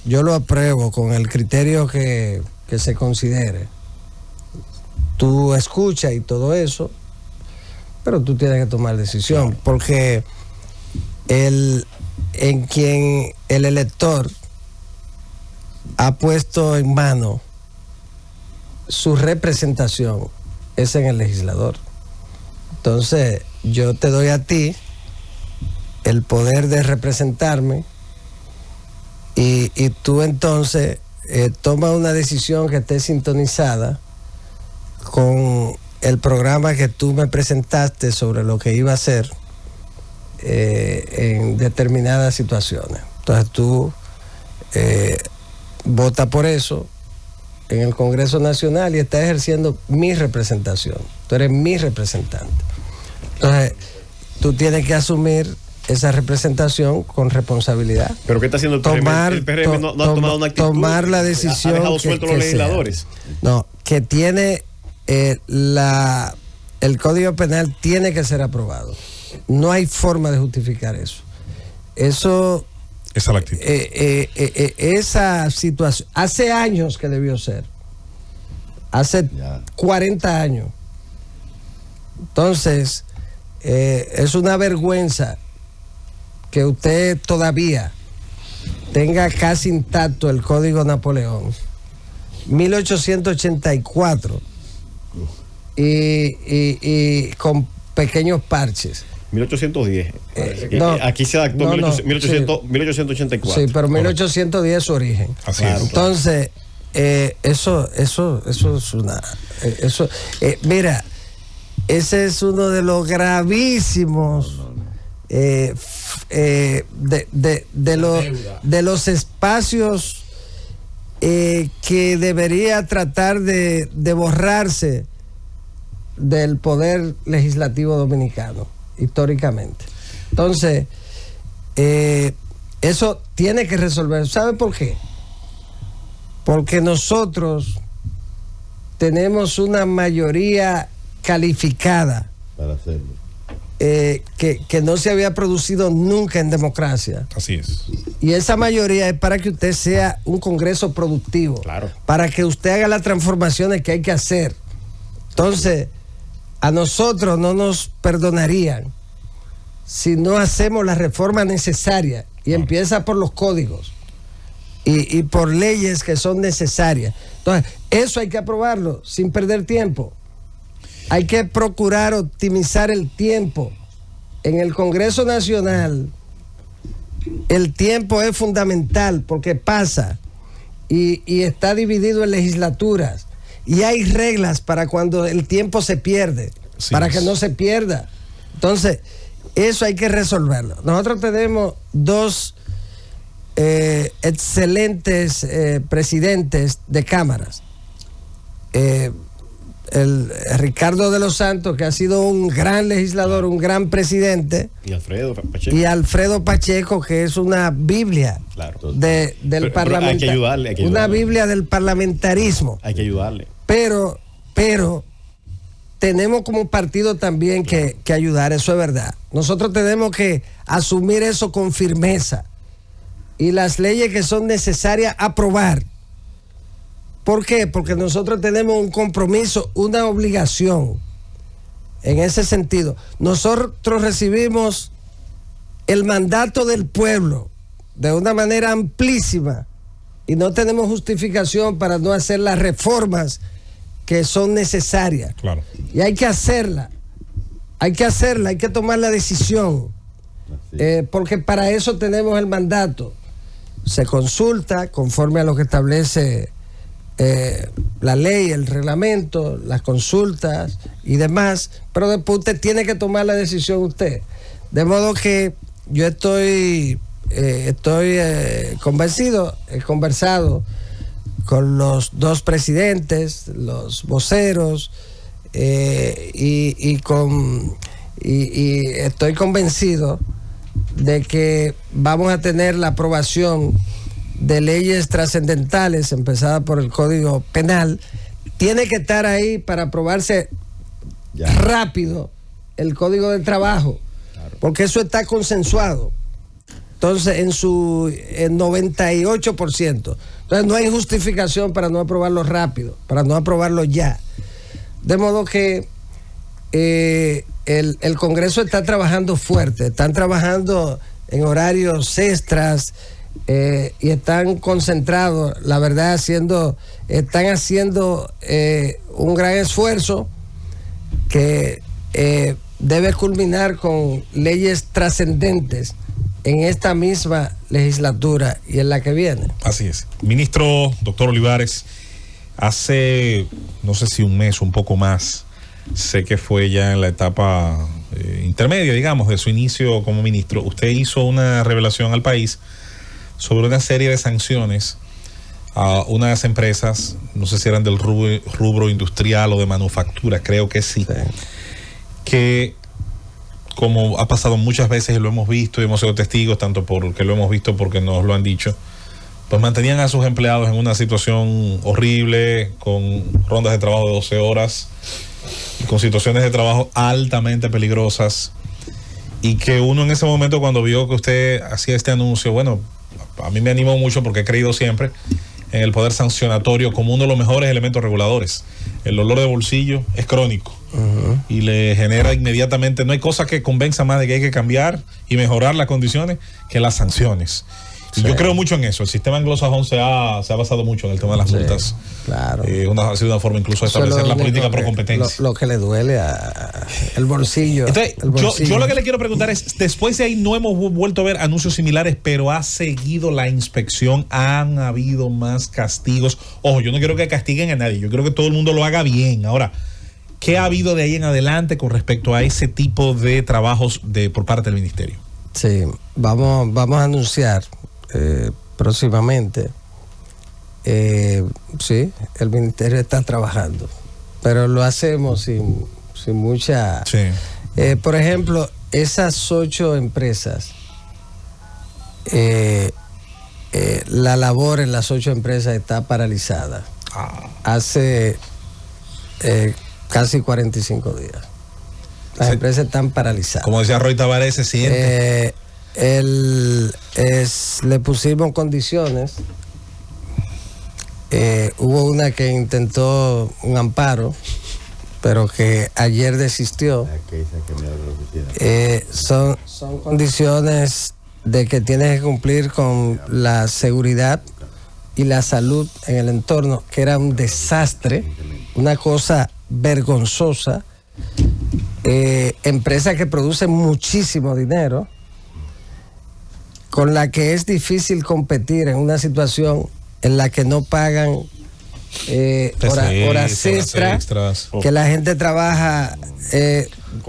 Speaker 2: yo lo apruebo con el criterio que se considere. Tú escuchas y todo eso, pero tú tienes que tomar decisión, porque en quien el elector ha puesto en mano su representación es en el legislador. Entonces, yo te doy a ti el poder de representarme y tú entonces toma una decisión que esté sintonizada con el programa que tú me presentaste sobre lo que iba a hacer en determinadas situaciones. Entonces tú vota por eso en el Congreso Nacional y estás ejerciendo mi representación. Tú eres mi representante. Entonces tú tienes que asumir esa representación con responsabilidad.
Speaker 3: ¿Pero qué está haciendo el PRM? El PRM no ha tomado una actitud.
Speaker 2: Tomar la decisión.
Speaker 3: Ha dejado sueltos los legisladores.
Speaker 2: No, que tiene el Código Penal tiene que ser aprobado. No hay forma de justificar eso. Eso...
Speaker 1: Esa es la actitud.
Speaker 2: Esa situación, hace años que debió ser. Hace 40 años. Entonces, es una vergüenza que usted todavía tenga casi intacto el Código Napoleón, 1884, y con pequeños parches.
Speaker 3: 1810.
Speaker 2: No,
Speaker 3: aquí se adaptó 1884.
Speaker 2: Sí, pero 1810 es su origen.
Speaker 1: Así
Speaker 2: claro,
Speaker 1: es.
Speaker 2: Entonces, eso es una... mira, ese es uno de los gravísimos de los espacios que debería tratar de borrarse del poder legislativo dominicano históricamente. Entonces, eso tiene que resolver. ¿Sabe por qué? Porque nosotros tenemos una mayoría calificada
Speaker 8: para hacerlo,
Speaker 2: que no se había producido nunca en democracia.
Speaker 1: Así es.
Speaker 2: Y esa mayoría es para que usted sea un Congreso productivo,
Speaker 3: claro,
Speaker 2: para que usted haga las transformaciones que hay que hacer. Entonces, a nosotros no nos perdonarían si no hacemos la reforma necesaria, y empieza por los códigos y por leyes que son necesarias. Entonces, eso hay que aprobarlo sin perder tiempo. Hay que procurar optimizar el tiempo. En el Congreso Nacional, el tiempo es fundamental porque pasa y está dividido en legislaturas. Y hay reglas para cuando el tiempo se pierde, sí, para que no se pierda. Entonces, eso hay que resolverlo. Nosotros tenemos dos excelentes presidentes de cámaras. El Ricardo de los Santos, que ha sido un gran legislador, un gran presidente,
Speaker 3: y Alfredo Pacheco,
Speaker 2: que es una Biblia, claro, del parlamentarismo.
Speaker 3: Hay que ayudarle.
Speaker 2: Una Biblia del parlamentarismo.
Speaker 3: Hay que ayudarle.
Speaker 2: Pero tenemos como partido también que ayudar, eso es verdad. Nosotros tenemos que asumir eso con firmeza y las leyes que son necesarias aprobar. ¿Por qué? Porque nosotros tenemos un compromiso, una obligación en ese sentido. Nosotros recibimos el mandato del pueblo de una manera amplísima y no tenemos justificación para no hacer las reformas que son necesarias.
Speaker 1: Claro.
Speaker 2: Y hay que hacerla, hay que tomar la decisión, porque para eso tenemos el mandato. Se consulta conforme a lo que establece la ley, el reglamento, las consultas y demás, pero después usted tiene que tomar la decisión usted. De modo que yo estoy convencido, he conversado con los dos presidentes, los voceros, y estoy convencido de que vamos a tener la aprobación de leyes trascendentales, empezada por el Código Penal, tiene que estar ahí para aprobarse rápido el Código del Trabajo, porque eso está consensuado. Entonces, en 98%. Entonces, no hay justificación para no aprobarlo rápido, para no aprobarlo ya. De modo que el Congreso está trabajando fuerte, están trabajando en horarios extras y están concentrados, la verdad, están haciendo un gran esfuerzo que debe culminar con leyes trascendentes en esta misma legislatura y en la que viene.
Speaker 1: Así es. Ministro doctor Olivares, hace, no sé si un mes, un poco más, sé que fue ya en la etapa intermedia, digamos, de su inicio como ministro, usted hizo una revelación al país sobre una serie de sanciones a unas empresas, no sé si eran del rubro industrial o de manufactura, creo que sí, que, como ha pasado muchas veces y lo hemos visto y hemos sido testigos, tanto porque lo hemos visto porque nos lo han dicho, pues mantenían a sus empleados en una situación horrible, con rondas de trabajo de 12 horas y con situaciones de trabajo altamente peligrosas, y que uno en ese momento, cuando vio que usted hacía este anuncio, bueno, a mí me animó mucho porque he creído siempre en el poder sancionatorio como uno de los mejores elementos reguladores. El dolor de bolsillo es crónico y le genera inmediatamente, no hay cosa que convenza más de que hay que cambiar y mejorar las condiciones que las sanciones. Y yo creo mucho en eso. El sistema anglosajón se ha basado mucho en el tema de las multas.
Speaker 2: Claro.
Speaker 1: Ha sido una forma incluso de establecer la política pro competencia.
Speaker 2: Lo que le duele a el bolsillo.
Speaker 1: Entonces, yo lo que le quiero preguntar es, después de ahí no hemos vuelto a ver anuncios similares, pero ha seguido la inspección, han habido más castigos. Ojo, yo no quiero que castiguen a nadie, yo quiero que todo el mundo lo haga bien. Ahora, ¿qué ha habido de ahí en adelante con respecto a ese tipo de trabajos por parte del ministerio?
Speaker 2: Sí, vamos a anunciar próximamente. Sí, el ministerio está trabajando, pero lo hacemos sin mucha...
Speaker 1: Sí.
Speaker 2: Por ejemplo, esas 8 empresas, la labor en las 8 empresas está paralizada. Hace casi 45 días. Las empresas están paralizadas.
Speaker 1: Como decía Roy Tavares, se siente.
Speaker 2: Le pusimos condiciones. Hubo una que intentó un amparo, pero que ayer desistió. Son condiciones de que tienes que cumplir con la seguridad y la salud en el entorno, que era un desastre, una cosa vergonzosa. Empresas que producen muchísimo dinero, con la que es difícil competir en una situación en la que no pagan horas extras, que la gente trabaja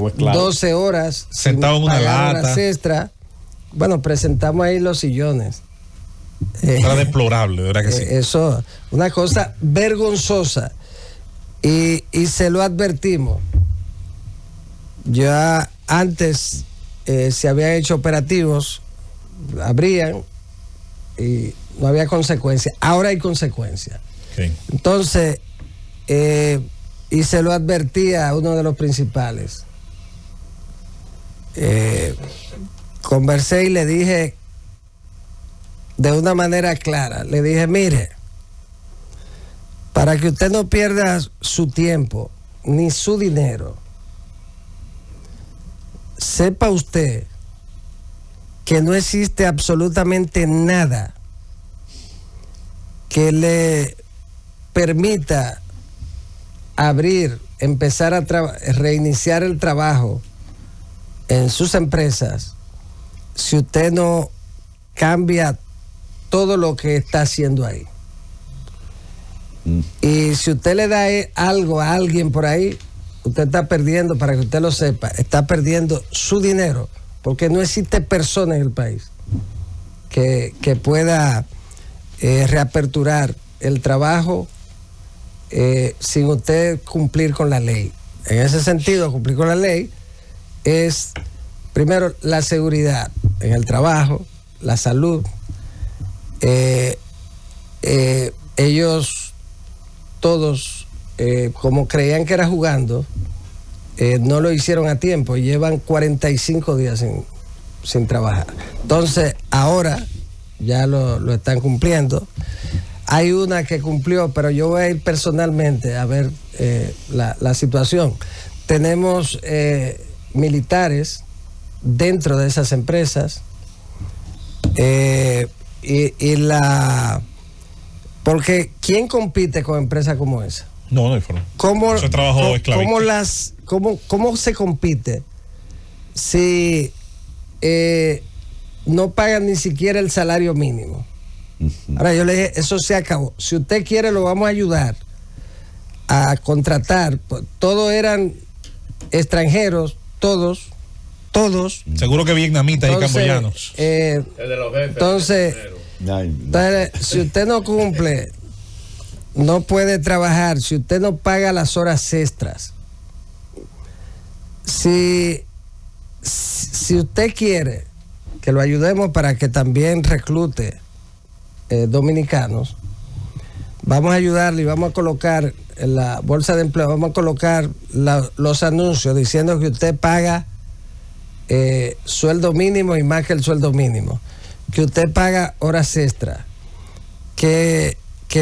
Speaker 2: 12 horas
Speaker 1: sentado en una lata.
Speaker 2: Horas extra. Bueno, presentamos ahí los sillones.
Speaker 1: Era deplorable, de verdad que sí.
Speaker 2: Eso, una cosa vergonzosa. Y se lo advertimos. Ya antes se habían hecho operativos, habrían, y no había consecuencias. Ahora hay consecuencias.
Speaker 1: Okay.
Speaker 2: Entonces, y se lo advertía a uno de los principales. Conversé y le dije de una manera clara, le dije, mire, para que usted no pierda su tiempo ni su dinero, sepa usted que no existe absolutamente nada que le permita empezar a reiniciar el trabajo en sus empresas si usted no cambia todo lo que está haciendo ahí. Y si usted le da algo a alguien por ahí, usted está perdiendo, para que usted lo sepa, está perdiendo su dinero, porque no existe persona en el país que pueda reaperturar el trabajo sin usted cumplir con la ley. En ese sentido, cumplir con la ley es, primero, la seguridad. en el trabajo, la salud. Ellos todos, como creían que era jugando, no lo hicieron a tiempo, llevan 45 días sin trabajar. Entonces, ahora ya lo están cumpliendo. Hay una que cumplió, pero yo voy a ir personalmente a ver la situación. Tenemos militares dentro de esas empresas porque ¿quién compite con empresas como esa?
Speaker 1: No hay forma.
Speaker 2: ¿Cómo se compite si no pagan ni siquiera el salario mínimo? Ahora yo le dije, eso se acabó. Si usted quiere, lo vamos a ayudar a contratar. Todos eran extranjeros, todos.
Speaker 1: Seguro que vietnamitas y camboyanos.
Speaker 2: Entonces, si usted no cumple, no puede trabajar. Si usted no paga las horas extras, si usted quiere que lo ayudemos para que también reclute dominicanos, vamos a ayudarle y vamos a colocar en la bolsa de empleo, vamos a colocar los anuncios diciendo que usted paga sueldo mínimo y más que el sueldo mínimo, que usted paga horas extras, que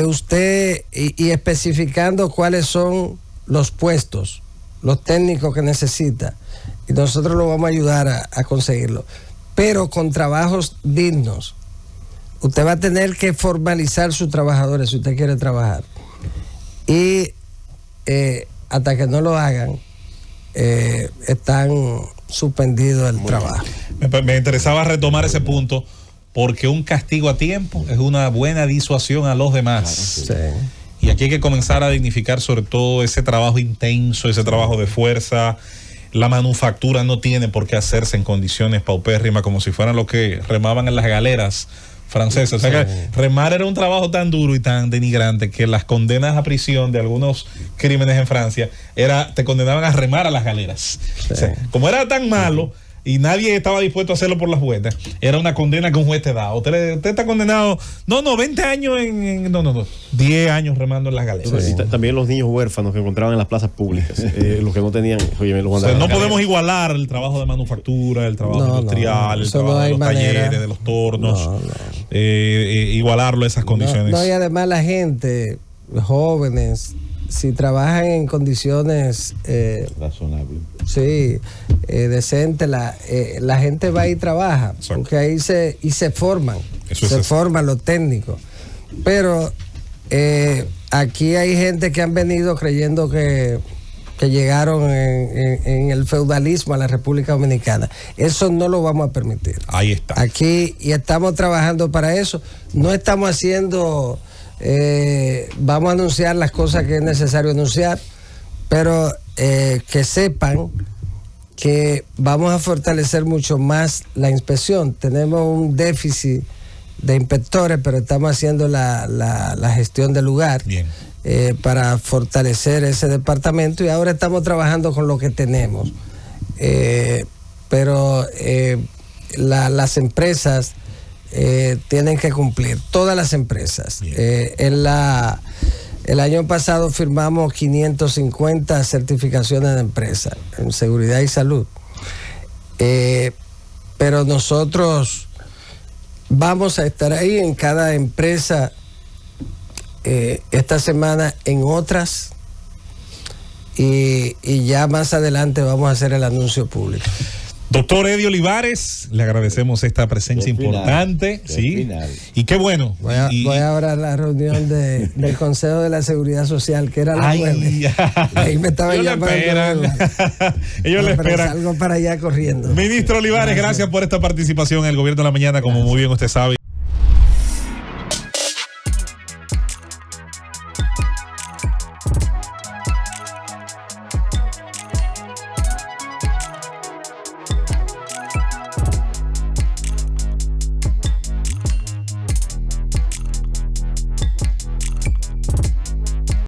Speaker 2: usted y especificando cuáles son los puestos, los técnicos que necesita, y nosotros lo vamos a ayudar a conseguirlo, pero con trabajos dignos. Usted va a tener que formalizar sus trabajadores si usted quiere trabajar, y hasta que no lo hagan, están suspendido el trabajo.
Speaker 1: Me interesaba retomar ese punto porque un castigo a tiempo es una buena disuasión a los demás.
Speaker 2: Claro, sí.
Speaker 1: Y aquí hay que comenzar a dignificar sobre todo ese trabajo intenso, ese trabajo de fuerza. La manufactura no tiene por qué hacerse en condiciones paupérrimas como si fueran los que remaban en las galeras francesas. O sea que remar era un trabajo tan duro y tan denigrante que las condenas a prisión de algunos crímenes en Francia te condenaban a remar a las galeras. Sí. O sea, como era tan malo y nadie estaba dispuesto a hacerlo por las buenas, era una condena que un juez te da. Usted está condenado, 20 años 10 años remando en las galeras.
Speaker 3: Sí. También los niños huérfanos que encontraban en las plazas públicas, los que no tenían,
Speaker 1: no podemos igualar el trabajo de manufactura, el trabajo industrial, el trabajo de los talleres, de los tornos, igualarlo a esas condiciones.
Speaker 2: Y además la gente, jóvenes, si trabajan en condiciones
Speaker 3: razonables,
Speaker 2: decentes, la gente va y trabaja. Exacto. Porque ahí se forman, forman los técnicos. Pero aquí hay gente que han venido creyendo que llegaron en el feudalismo a la República Dominicana. Eso no lo vamos a permitir.
Speaker 1: Ahí está.
Speaker 2: Aquí, y estamos trabajando para eso. No estamos haciendo... vamos a anunciar las cosas que es necesario anunciar, pero que sepan que vamos a fortalecer mucho más la inspección. Tenemos un déficit de inspectores, pero estamos haciendo la gestión del lugar para fortalecer ese departamento, y ahora estamos trabajando con lo que tenemos, pero las empresas tienen que cumplir, todas las empresas. El año pasado firmamos 550 certificaciones de empresa en seguridad y salud, pero nosotros vamos a estar ahí en cada empresa esta semana, en otras, y ya más adelante vamos a hacer el anuncio público.
Speaker 1: Doctor Eddie Olivares, le agradecemos esta presencia importante. Sí. Y qué bueno.
Speaker 2: Voy ahora a la reunión del Consejo de la Seguridad Social, que era la 9. Ahí me estaban llamando.
Speaker 1: Ellos le esperan.
Speaker 2: Salgo para allá corriendo.
Speaker 1: Ministro Olivares, gracias por esta participación en el Gobierno de la Mañana, como muy bien usted sabe.